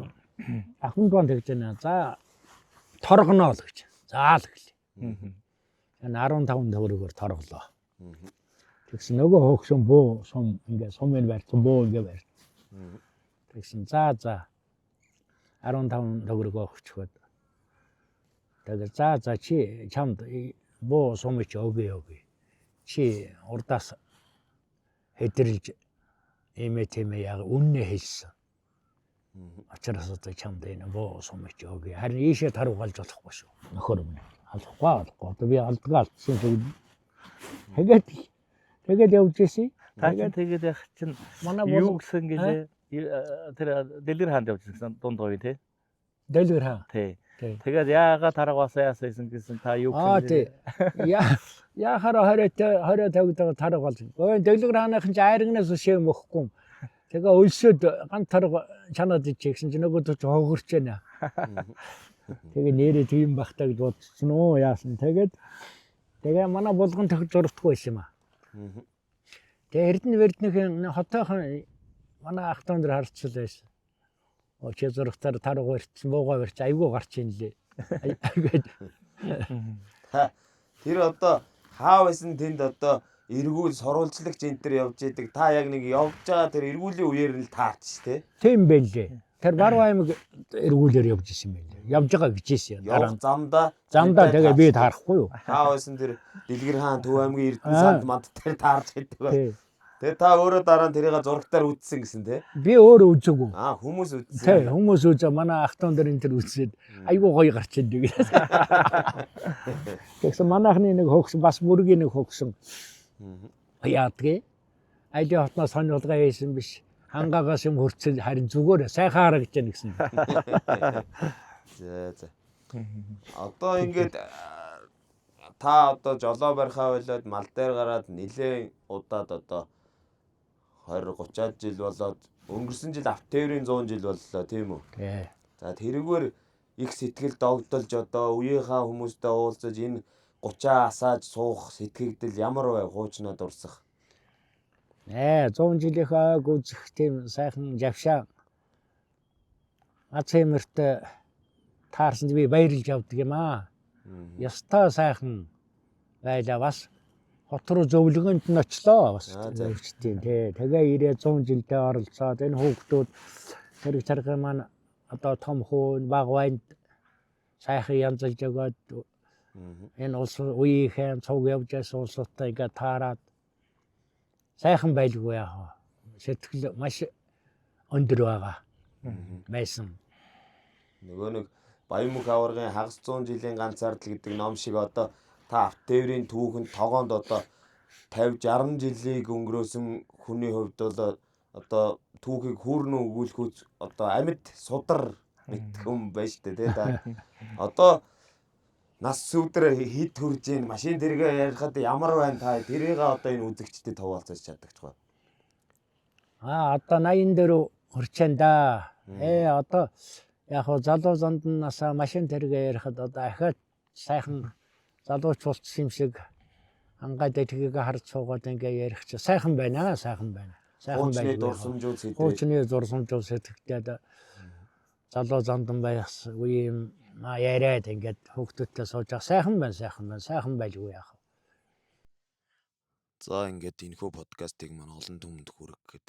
ахын бон тэгж байна. За торгоно л гэж. За л гэлээ. 15 төгрөгөөр торглоо. Тэгсэн нөгөө хөөгшөн буу сум ингээд сумын барьсан буу ингээд барь. Тэгсэн за 15 төгрөгөө өгчхөд. Тэгээд за чи чамд буу сумч өгье. Чи урдаас хэдэрж эмэтэмэ яг үннээ хэлсэн. Ачраас одоо чамд энэ буу сумч өгье. Харин ийшээ таруугалж болохгүй шүү. Нөхөр минь алахгүй. Одоо би алдгаа алдсан. Тэгээд явж ирсэн. Тэгээд яг чинь юу гэсэн гэлээ тэр Дэлгэр хаанд явж ирсэн дунд гоё тий. Дэлгэр хаа. Тий. Тэгээд яагаад таргасаа яасан гэсэн та юу тий. Яахаараа 20 тавьдаг тарга бол. Ой дэглэг хааныхын айрагнаас шэм өгөхгүй. Тэгээ өлсөд ганц тарга чанаад ичсэн чинь нөгөө ч хогорч байна. Тэгээ нэрээ тийм бахтаа гэж бодсон уу яасан. Тэгээ манай булган төгж зурдахгүй байсан юм аа. Тэгээ Эрдэнэ хотойхон манай ах тон дээр харцсан байсан. Чи зургатаар тарга барьсан, бууга барьч айгүй гарч ийн лээ. Тэр одоо хаа байсан тэнд одоо эргүүл сурвалжлагч энэ төр явж идэг. Та яг нэг явж байгаа тэр эргүүлийн үеэр нь л таарч тий. Тийм байлээ. Тэр баруун аймаг эргүүлээр явж исэн юм байлээ. Явж байгаа гэжсэн юм. Явж замдаа тэгээ би таарахгүй юу. Хаа байсан тэр Дэлгэр хаан Төв аймгийн Эрдэнэ санд манд тэр таарч идэг. Тэгээ та өөрөө дараа нь тэрийг зургатаар үзсэн гэсэн тий. Би өөрөө үзээгүй. Хүмүүс үзсэн. Тий, хүмүүс үзээ манай ах тон дээр энэ төр үзээд айгүй гоё гарч идэг. Тэгсэн манайхны нэг хөгсөн бас бүргийн нэг хөгсөн. Яадгээ. Айлын хотноос сонирхолтой байсан биш. Хангаагаас юм хөрцөл харин зүгээр сайхан харагдаж байна гэсэн. За. Одоо ингээд та одоо жолоо барихаа болоод мал дээр гараад нэлээд удаад одоо 20-30 жил болоод өнгөрсөн жил автоеврийн 100 жил боллоо тийм үү? Тий. За тэрүүгээр их сэтгэл догдолж одоо үеийнхаа хүмүүстэй уулзаж энэ 30 асааж суух сэтгэгдэл ямар вэ хуучнаа дурсах? 100 жилийнхаа гүзэх тийм сайхан завшаа ацэмэрт таарсанд би баярлж явдаг юм аа. Ястаа сайхан байлаа бас хот руу зөвлөгөөнд нь очлоо бас зөвчтийн тий. Тэгээ ирээ 100 жилдээ оролцоод энэ хүүхдүүд тэр чарга маань одоо том хөөн баг ванд сайхан янзлж өгөөд энэ улс үеийнхэн цуг явж байсан улсуудтай ингээ таарад сайхан байлгүй яах вэ? Сэтгэл маш өндөр байгаа байсан. Нөгөө нэг Баянмүх аваргын хагас 100 жилийн ганцаардл гэдэг ном шиг одоо та автоеврийн түүхэнд тогоонд одоо 50-60 жилийг өнгөрөөсөн хүний хувьд бол одоо түүхийг хүүрнэ өгүүлэхүүц одоо амьд судар мэдэх юм байна шүү дээ тий. Одоо нас сүвдэр хид хурж ийн машин тэргээ ярихад ямар байна та тэрийг одоо энэ үзэгчдэд хуваалцаж чаддаг ч бай. Одоо 80 дээр хурчаан да. Одоо яг хоо залуу зонд насаа машин тэргээ ярихад одоо ахаад сайхан залууч болчихсон юм шиг хангаад тэргийг харж суугаад ингээ ярих чи сайхан байна. Сайхан байна. Хуучны дурсамжууд сэтгэл. Хуучны дурсамжууд сэтгэлдээ залуу зондан байс үе яриад ингээд хүүхдүүдтэй сууж байгаа сайхан байлгүй яах. За ингээд энэхүү подкастыг маань олон түмэнд хүргэхэд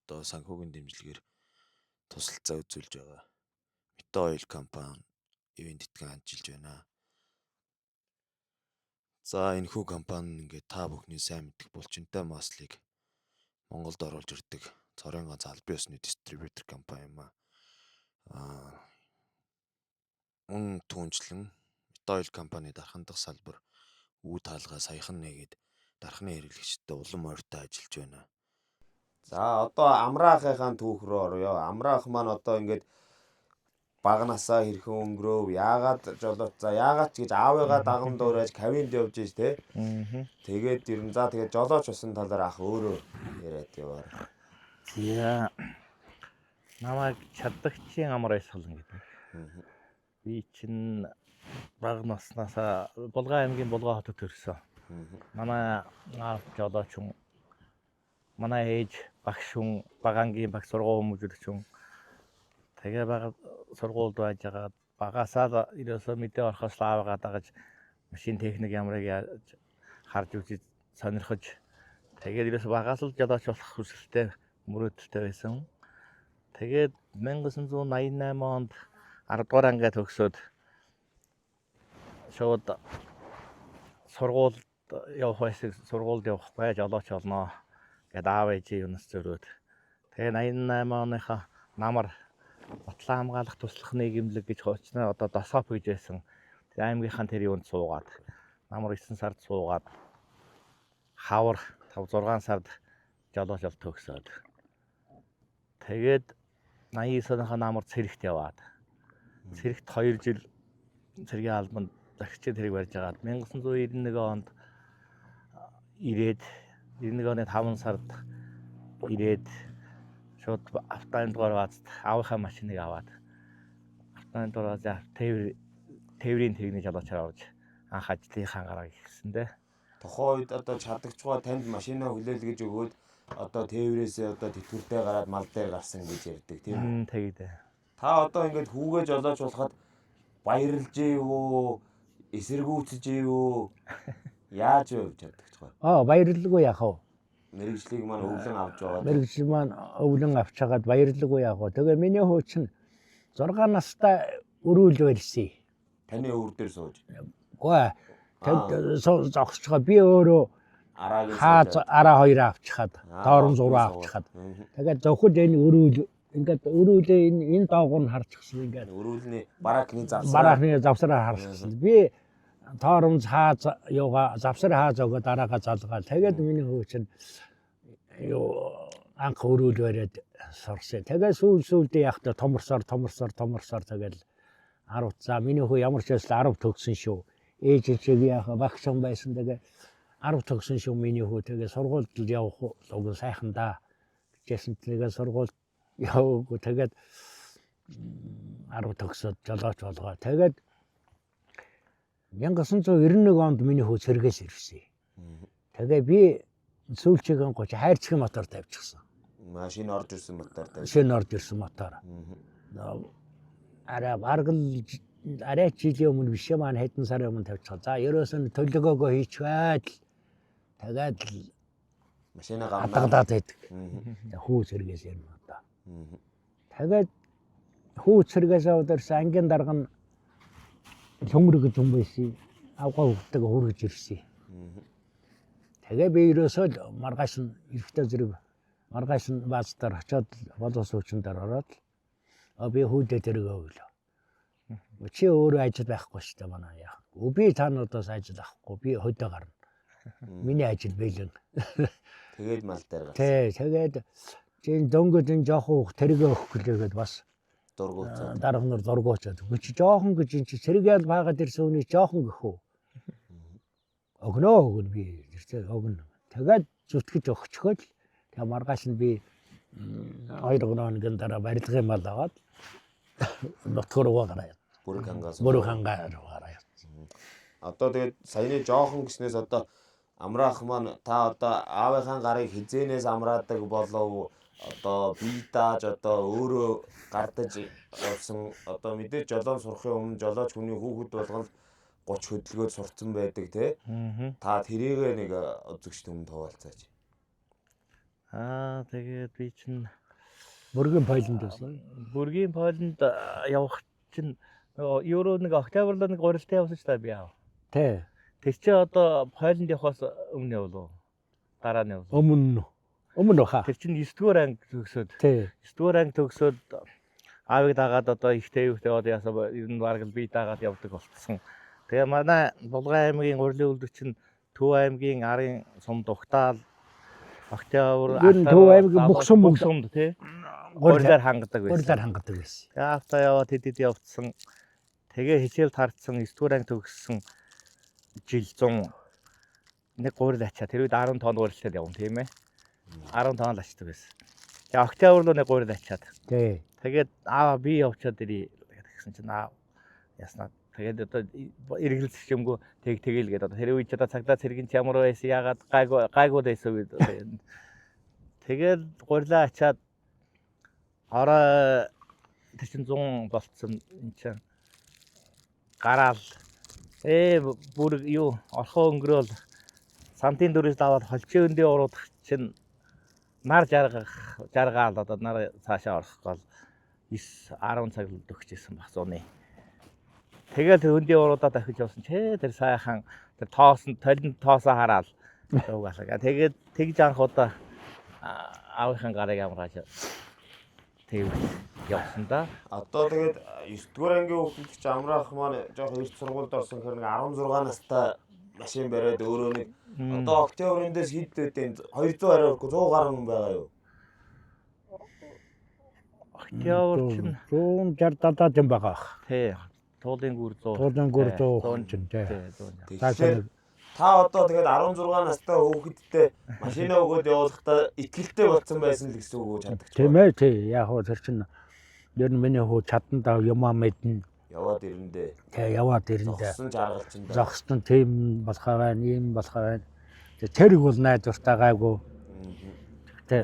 одоо санхүүгийн дэмжлэгээр тусалцаа үзүүлж байгаа. Мета ойл компани ивент итгэн ажиллаж байна. За энэхүү компани ингээд та бүхний сайн мэдэх булчинтай маслыг Монголд оруулж ирдэг цорын ганц албан ёсны дистрибьютор компани юм аа. Мөн түүнчлэн Мета ойл компани дархан дахь салбар үе таалгаа саяхан нэгээд дархны хэрэглэгчтэй улам ойртой ажиллаж байна. За одоо амраахын түүх рүү орё. Амраах маань одоо ингээд багнасаа хэрхэн өнгөрөв? Яагаад жолооч за яагаад ч гэж аавыгаа даган дуурайж кавинд явж ийж те. Тэгээд ерэн за тэгээд жолооч болсон талаар ах өөрөө яриад яваар. Яа. Намайг чаддагчийн амар айсгалан гэдэг. Би чинь баг наснасаа Булган аймгийн Булган хотод төрсөн. Манай аав жолооч хүн. Манай ээж багш хүн, багангийн баг сургууль хүмүүжүүлэгч хүн. Тэгээ баг сургуульд байж байгаа багасаа ерөөсөө мэдээ орохоос аавгаа дагаж машин техник ямрыг харж үзэж сонирхож тэгээд ерөөсөө багаас л жолооч болох хүсэлтэй мөрөөдөлтэй байсан. Тэгээд 1988 онд 10 дугаар ангиа төгсөөд шууд сургуульд явах байсан, сургуульд явахгүй жолооч олноо гэд аав ээжийн юунаас зөрөөд. Тэгээд 88 оныхаа намар Батлан хамгаалах туслах нийгэмлэг гэж хуучнаа одоо ДОСОП гэж байсан. Тэгээ аймгийнхаа тэр юунд суугаад намар 9 сард суугаад хавар 5-6 сард жолооч ол төгсөөд. Тэгээд 89 оныхаа намар цэрэгт яваад. Цэрэгт 2 жил цэргийн албанд захирчид тэрийг барьж агаад 1991 онд ирээд 91 оны 5 сард ирээд шууд автомобиль дугаар базад аавынхаа машиныг аваад автомобиль дугаар базаа тээврийн тэрэгний жолоочоор авч анх ажлынхаа гараа ихсэндээ. Тухайн үед одоо чадагчгаа танд машинаа хүлээлгэж өгөөд одоо тээврээсээ одоо тэтгэвртэй гараад мал дээр гарсан гэж ярьдаг тийм үү? Тэгээд Та одоо ингээд хүүгээ жолооч болоход баярлж юу? Эсэргүүцэж юу? Яаж вэ чадагчгаа? Баярлалгүй яах вэ? Мэргэжлийг маань өвлөн авч байгаа. Мэргэжил маань өвлөн авчаагаад баярлалгүй яах вэ? Тэгээ миний хүү чинь 6 настай өрөөл барьсан. Таны өвөр дээр сууж. Гоо. Тэг зогсчгаа би өөрөө араа хоёр авчихад доорн зураа авчихад. Тэгээд зөвхөн энэ өрөөл ингээд өрөөлөө энэ доогоор харчихсан ингээд өрөөлний бараакны завсараа харчихсан. Би тоорон хааз юугаа завсар хааз өгөө дараагаа залгаа. Тэгээд миний хүү чинь юу анх өрөөл бариад сурсан. Тэгээд сүүлдээ яхта томорсоор тэгээд 10 за миний хүү ямар ч байсан 10 төгсөн шүү. Ээж чиг яах багшсан байсан тэгээ 10 төгсөн шүү миний хүү тэгээ сургуульд явах уг сайхан да гэжсэн тэгээ сургуульд яваагүй тэгээд 10 төгсөд жолооч болгоо тэгээд 1991 онд миний хүү сэргээс ирсэн. Тэгээ би сүүлчийн 30 хайрцгийн мотор тавьчихсан. Машин орж ирсэн мотор тавьсан. Шинэ орж ирсэн мотор. Арай жилийн өмнө биш маань хэдэн сарын өмнө тавьчихсан. За ерөөсөн төлөвлөгөөгөө хийчихвээд тэгээд машина гадаад байдаг. Хүү сэргээс юм одоо. Тэгээд хүү сэргээс удаарсан ангийн дарга нь хөмрөг юм байсан. Авгаа хөвгтэйг хүргэж ирсэн. Тэгээ би ерөөсөө маргааш нь эрэхтэй зэрэг маргааш нь бааз дээр очиод боловс өвчин дээр ороод би хүүдээ тэрэг өглөө. Чи өөрөө ажил байхгүй шүү дээ манай яах. Би тануудаас ажил авахгүй би хөдөө гарна. Миний ажил бэлэн. Тэгээд мал дээр гарсан. Тэгээд чинь дөнгөж энэ жоохон тэрэг өгөх гэлээгээд бас дургуйцаад. Дарга нар дургуйцаад. Чи жоохон гэж энэ чи сэргээл баагаад ирсэн үний жоохон гэхүү. Өгнөө би ирсэн өгнө. Тэгээд зүтгэж өгчхөөл тэгээ маргааш нь би 2 өдрийн дараа барилгын мал аваад нутгаар руу гараад. Бүрэг хангаа руу гараад. Одоо тэгээд саяны жоохон гиснээс одоо амраах маань та одоо аавынхаа гарыг хизээнээс амраадаг болов одоо бие дааж одоо өөрөө гардаж явсан одоо мэдээж жолоон сурахын өмнө жолооч хүний хүүхэд болгон 30 хөдөлгөөд сурцсан байдаг тий. Та тэрийг нэг үзэгч түмэнд хуваалцаач. Тэгээд би чинь Бүргийн Полонд байсан. Бүргийн Полонд явах чинь евро нэг октябрьд нэг гурилтаа явсан ч та би яав. Тий. Тэг чи одоо Полонд явахаас өмнө явлаа. Дараа нь явлаа. Өмнө хаа. Тэр чинь 9-р анги төгсөөд. Тий. 9-р анги төгсөөд аавыг дагаад одоо ихтэй яваад ясаа ер нь бараг л би дагаад явдаг болчихсон. Тэгээ манай Булган аймгийн гурилын үйлдвэр чинь Төв аймгийн арын сумд Угтаал октябрь Төв аймгийн бүх сумд тий. Гурилаар хангадаг байсан. Яавтаа яваад тэдэд явцсан. Тэгээ хичээл таарцсан 9-р анги төгссөн жил 100 нэг гурил ачаа тэр үед 10 тонн гурилтад явна тийм ээ. 10 тонн ачдаг байсан. Тэгээ октябрь руу нэг гурил ачаад. Тий. Тэгээд би явчаад ирээ гэсэн чинь яснаа. Тэгээд одоо эргэлзэх юмгүй тэгэл гээд одоо тэр үед одоо цагдаа цэргийн ч ямар байсан яагаад гайгүй байсан үед. Тэгэл гурилаа ачаад орой тэр чинь 100 болцсон энэ чинь гараал бүр юу орхоо өнгөрөөл сантын дөрөс даваад холчин өндөө уруудах чинь нар жаргаал одоо нар цаашаа орох гол 9-10 цаг л өгчээсэн баг зуны. Тэгэл тэр өндөө уруудаа дахиж явсан ч тэр сайхан тэр толинд тоосоо хараал угаалаа. Тэгээд тэгж анх удаа аавынхаа гарыг амрааж тэг явсан да. Одоо тэгээд 9-р ангийн хүүхдч амраах маань жоохон эрт сургуульд орсон хэрэг 16 настай машин бариад өөрөө нэг одоо октябрын дэс хэд үдэн 200 арай 100 гаруй хүн байгаа юу? Октябрь чинь 160 70 юм байгаа. Тий. Туулын гүр 100. Туулын гүр 100 100 чинь тий. Тий, 100. Тэгэхээр та одоо тэгээд 16 настай хүүхэдтэй машинаа өгөөд явуулахдаа итгэлтэй болсон байсан л гэсэн үг үү чаддаг ч Тийм ээ тий. Яг хөө тэр чинь ер нь миний хүү чадандаа юмаа мэднэ. яваад ирэндээ Тий яваад ирэндээ. зогссон жаргалчин да. Зогссон тийм болохоо байна, ийм болохоо байна. Тэрийг бол найдвартай гайгүй. Гэтэ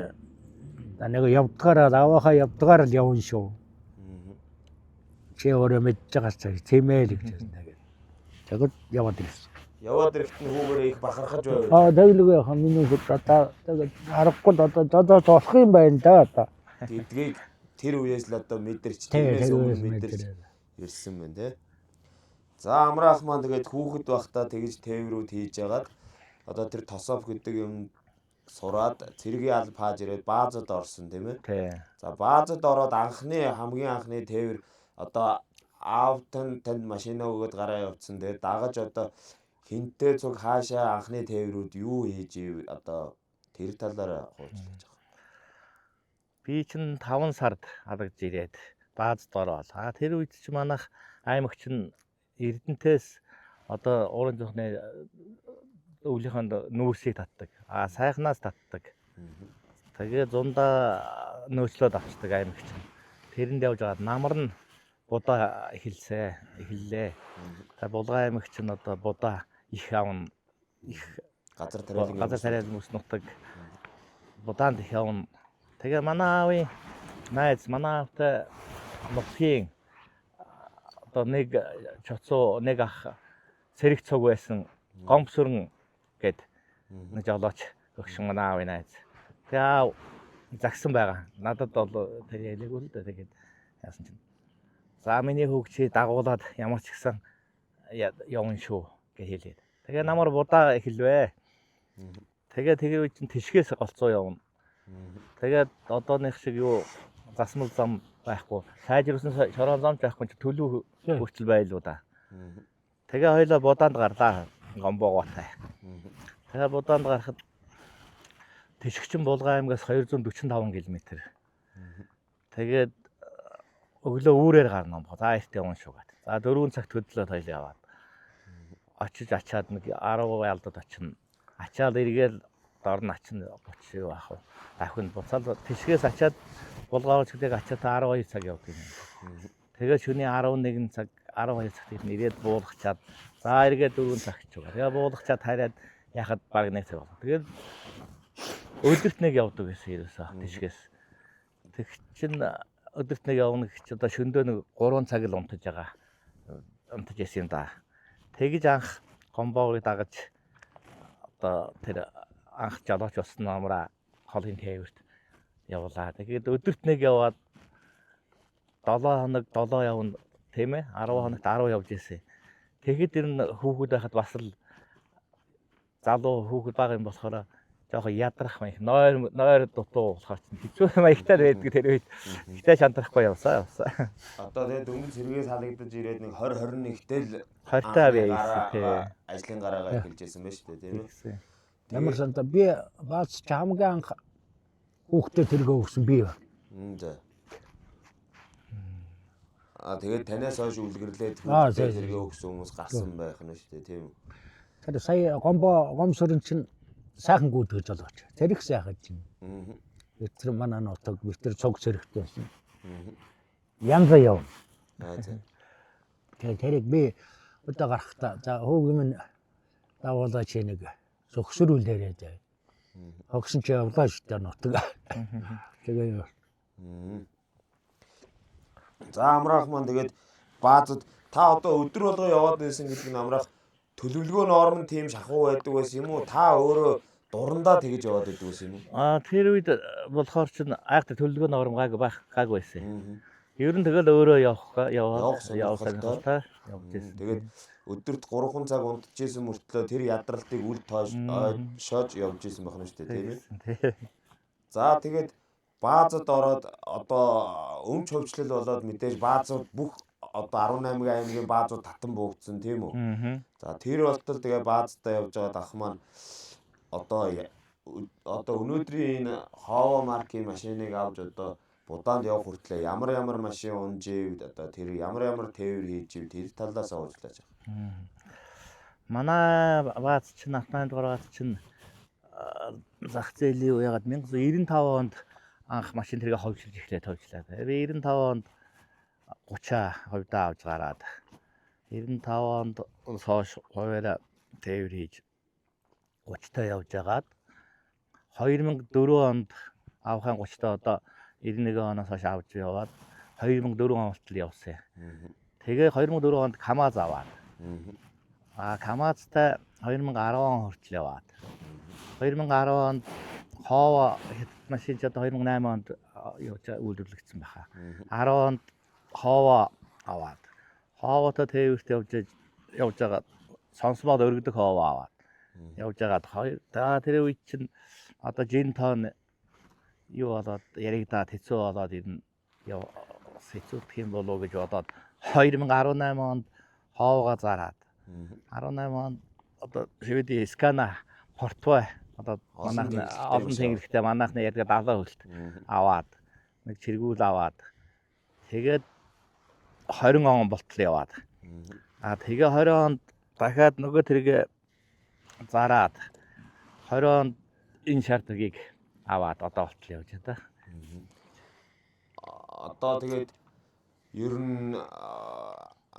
нэг явдгаараа аваахаа явдгаар л явна шүү. Чи өөрөө мэдж байгаа ч тийм ээ л гэж байна. Тэгэд яваад ирсэн. Яваад ирэхэд нь хүүгээрээ их бахархаж байв. Дэглэгээ яхаа миний хэд одоо тэгээд харахгүй л одоо зоосох юм байна да одоо. Эдгийг тэр үеэс л одоо мэдэрч тэрнээс өмнө мэдэрч ирсэн байна те. За амраах маань тэгээд хүүхэд байхдаа тэгж тээврүүд хийж ягаад одоо тэр тософ гэдэг юм сураад цэргийн алба хааж ирээд баазад орсон тийм ээ. Тий. За баазад ороод хамгийн анхны тээвэр одоо аав танд машинаа өгөөд гараа явуулсан. Тэгээд дагаж одоо хинтээ цуг хаашаа анхны тээврүүд юу хийж ив одоо тэр талаараа хуульчлаж байгаа. Би чинь 5 сард алгаж ирээд баазд ороод. Тэр үед чи манайх аймагч нь Эрдэнтээс одоо уурын зүхний өвлийнхөнд нүүрсийг татдаг. Сайхнаас татдаг. Тэгээ зундаа нөөцлөөд авчдаг аймагч. Тэрэнд явж байгаа намар нь будаа эхэллээ. Булган аймагч нь одоо будаа их авна. Их Газар тариалан хүмүүс нутаг будаанд их авна. Тэгээ манай аавын найз манай аавтай нутгийн одоо нэг чоцоо нэг ах цэрэг цог байсан гомсөрн гэд нэг жолооч өгшин манай аавын найз. Тэгээ аав загсан байгаа. Надад бол тэгээ хэлээгүй л дээ тэгээд яасан чинь. За миний хөгчий дагуулад ямар ч гэсэн явна шүү гэж хэлээд. Тэгээ намар будаа эхэлвэ. Тэгээ үед чинь тишгээс голцоо явна. Тэгээд одооных шиг юу засмал зам байхгүй. Сайжруулсан шорон зам байхгүй ч төлөв хөгжил байлуу да. Тэгээ хоёлаа будаанд гарлаа гомбоогоотай. Тэгээ будаанд гарахад Тишгчин Булган аймгаас 245 км. Тэгээд өглөө үүрээр гарна. За эрт явна шүү гэдэг. За 4 цагт хөдлөөд хоёлаа яваад. Очиж ачаад нэг 10 ялдад очино. Ачаад эргээл дорн ачин 30 юу ах вэ? Дахин буцаад Тишгээс ачаад Булган чиглэг ачаад 12 цаг явдаг юм. Тэгээд шөнийн 11 цаг 12 цагт ирээд буулгачаад за эргээд 4 цаг ч байгаа. Тэгээ буулгачаад хараад яхад баг нэг цаг болно. Тэгээд өдөрт нэг явдаг гэсэн ерөөсөө Тишгээс. Тэг чин өдөрт нэг явна гэж одоо шөндөө нэг 3 цаг л унтаж байгаа. Унтаж яасан юм да. Тэгж анх гомбоогыг дагаж одоо тэр анх жолооч болсон намраа холын тээвэрт явуулаа. Тэгээд өдөрт нэг яваад 7 хоног 7 явна тийм ээ 10 хоногт 10 явж ирсэн. Тэгэхэд тэр нь хүүхэд байхад бас л залуу хүүхэд бага юм болохоор жоохон ядрах маях нойр дутуу болохоор хэцүү маягтай байдаг тэр үед. Ихтэй шантрахгүй явсаа. Одоо тэгээд дөнгөж сэргээс халагдаж ирээд нэг 20-21-тэл 20-таа байсан тий. Ажлын гараагаа эхэлжсэн байна шүү дээ тийм ээ. Ямар санда би баац хамгийн анх хүүхдээ тэргээ өгсөн би байна. За. Тэгээд танаас хойш үлгэрлээд тэргээ өгсөн хүмүүс гарсан байх нь шүү дээ тийм үү. Тэр сая гомсөрн чинь сайхан гүйдгэж болооч. Тэрх сайхан чинь. Тэр манай нутаг битэр цог зэрэгтэй байсан. Янза яв. За. Тэгээд тэрийг би өдөө гарахтаа за хөөг минь давуулаа чи нэг зөвхсөрүүлээрээ дээ. Хогсон чи явлаа шүү дээ нутаг. Тэгээ. За амраах маань тэгээд баазад та одоо өдөр болго яваад байсан гэдэг нь амраах төлөвлөгөө норм тийм шахуу байдаг байсан юм уу? Та өөрөө дурандаа тэгж яваад байдаг байсан юм уу? Тэр үед болохоор чинь айхтар төлөвлөгөө норм гайгүй байсан. Ер нь тэгэл өөрөө явсан та явж ирсэн. Тэгээд өдөрт 3 цаг унтчихсэн мөртлөө тэр ядралтыг үл шоож явж ирсэн байх нь шүү дээ тийм ээ. За тэгээд баазад ороод одоо өмч хөвчлөл болоод мэдээж баазууд бүх одоо 18 аймгийн баазууд татан буугдсан тийм үү. За тэр болтол тэгээ баазтай явж байгаа ах маань одоо өнөөдрийн энэ хоо маркийн машиныг авч одоо будаанд явах хүртлээр ямар машин унж ив одоо тэр ямар тээвэр хийж ив тэр талаас уулзлаач. Манай бааз чинь автомобиль бааз чинь зах зээлийн үе ягаад 1995 онд анх машин тэргээ ховжилж эхлэв товчлаа. Би 95 онд 30 хувьдаа авч гараад 95 онд хойш хуваараа тээвэр хийж 30-таа явж агаад 2004 онд авахын 30-таа одоо 91 оноос хойш авч яваад 2004 он хүртэл явсан. Тэгээ 2004 онд КамАЗ аваад. КамАЗтай 2010 он хүртэл яваад. 2010 онд Хоо машин ч одоо 2008 онд үйлдвэрлэгдсэн байхаа. 10 онд Хоо аваад. Хоовотой тээвэрт явж байгаа сонсмоод өргөдөх Хоо аваад. Явж агаад тэр үед чинь одоо жин тон юу болоод яригдаад хэцүү болоод ирнэ. Хэцүүдх юм болов уу гэж бодоод 2018 онд Хоовоо зараад. 18 онд одоо Шведийн Скана Портвай одоо манайхны олон тэнгэрхтэй манайхны ярьдаг далаа хөлт аваад нэг чиргүүл аваад тэгээд 20 он болтол яваад. Тэгээ 20 онд дахиад нөгөө тэргээ зараад 20 онд энэ шаардлагыг аваад одоо болтол явж байна. Одоо тэгээд ер нь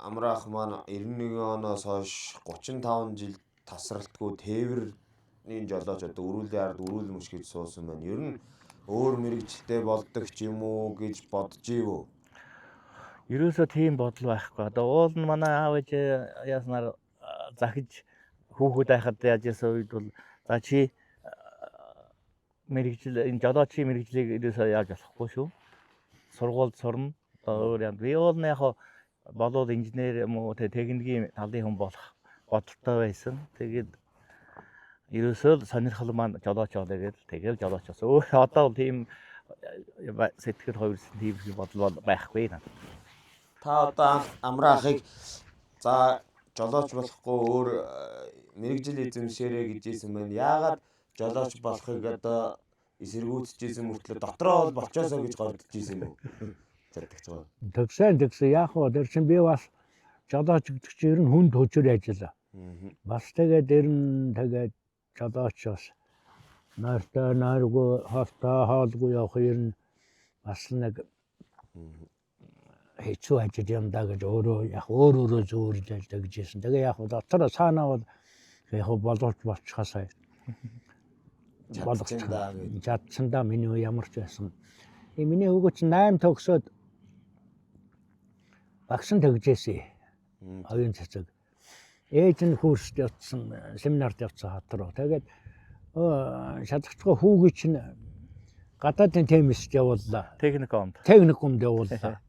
амраах маань 91 оноос хойш 35 жил тасралтгүй тээвэрний жолооч одоо өрүүлийн ард өрүүл мөш гэж суусан байна. Ер нь өөр мэрэгчлээ болдог ч юм уу гэж бодож ив үү? Ерөөсөө тийм бодол байхгүй. Одоо уул нь манай аав ээж яаснаар захиж хүүхэд байхад яаж яасан үед бол за чи мэрэгжил энэ жолоочийн мэрэгжлийг ерөөсөө яаж болохгүй шүү. Сургуульд сурна. Одоо өөр юм. Би уул нь яг болоод инженер юм уу техникийн талын хүн болох бодолтой байсан. Тэгээд ерөөсөө сонирхол маань жолооч болоо гэж тэгэл жолооч болсон. Одоо бол тийм сэтгэл хувирсан тийм бодол байхгүй надад. Та одоо амраахыг за жолооч болохгүй өөр мэрэгжил эзэмшээрэй гэжсэн байна. Яагаад жолооч болохыг одоо эсэргүүцэжсэн мөртлөө дотроо бол болчоосоо гэж гордож ийсэн юм уу? Тэгсэн яах вэ? Тэр чинь би бас жолооч гэдэг чинь ер нь хүнд хөчөр ажиллаа. Бас тэгээд жолооч бас нойртой нойргүй хоолгүй явах ер нь бас нэг хэцүү ажил юм да гэж өөрөө зөөрж ажиллаа гэжсэн. Тэгээ яг дотор цаанаа бол яг боловч болчихосоо чадсандаа миний ямар ч байсан. Миний өвгөө чи 8 төгсөөд багшин төгжээсэй. Оюун цэцэг. Ээж нь курст явсан, семинарт явсан хат руу. Тэгээд шалгацгаа хүүгээ чинь гадаадын темист явууллаа. Техникумд явууллаа.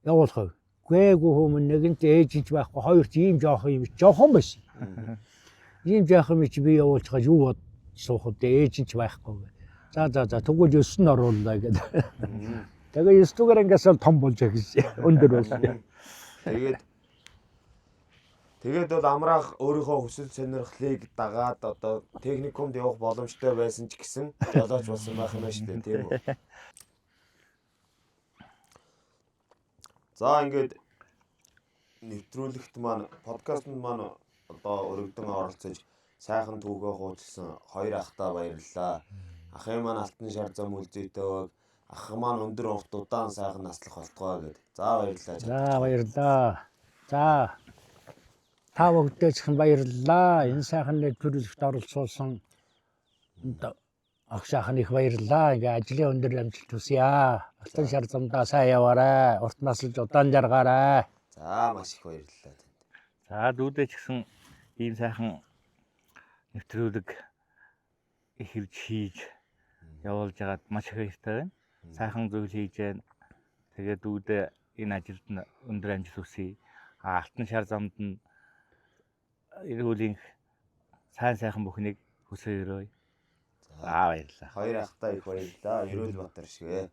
Явуулах. Гээгүй хүмүүс нэгэнт ээжинч байхгүй, хоёрт ийм жоохон байсан. Ийм жоохон би явуулж байгаа юу бод суухад ээжинч байхгүй. За тэгвэл 9 нь орууллаа гэдэг. Тэгээ 9 дугаар ангиас л том болж байгаа өндөр болсон. Тэгээд бол амраах өөрийнхөө хүсэл сонирхлыг дагаад одоо техникумд явах боломжтой байсан ч гэсэн жолооч болсон байх юм шүү дээ, тийм үү? За ингээд нэвтрүүлэгт маань подкастт маань одоо өргөдөн оролцож сайхан түүхээ хуудсан хоёр ахтаа баярлалаа. Ахын маань алтан шар зам үлзийтэй ах маань өндөр урт удаан сайхан наслах болтгоо гэд. За баярлалаа. За баярлалаа. За та бүгдээчхэн баярлалаа. Энэ сайхан нэвтрүүлэгт оролцуулсан ах шахан их баярлалаа. Ингээ ажлын өндөр амжилт хүсье. Алтан шар замдаа сайн яваарай. Урт наслж удаан жаргаарай. За маш их баярлалаа. За дүүдээ ч гэсэн ийм сайхан нэвтрүүлэг их хэрж хийж явуулж байгаад маш их баяртай байна. Сайхан зүйл хийж байна. Тэгээд дүүдээ энэ ажилд нь өндөр амжилт хүсье. Алтан шар замд нь эргүүлийн сайхан бүхнийг хүсье. За баярлалаа. Хоёр ахтаа их баярлалаа. Ерөөл Батар шигэ.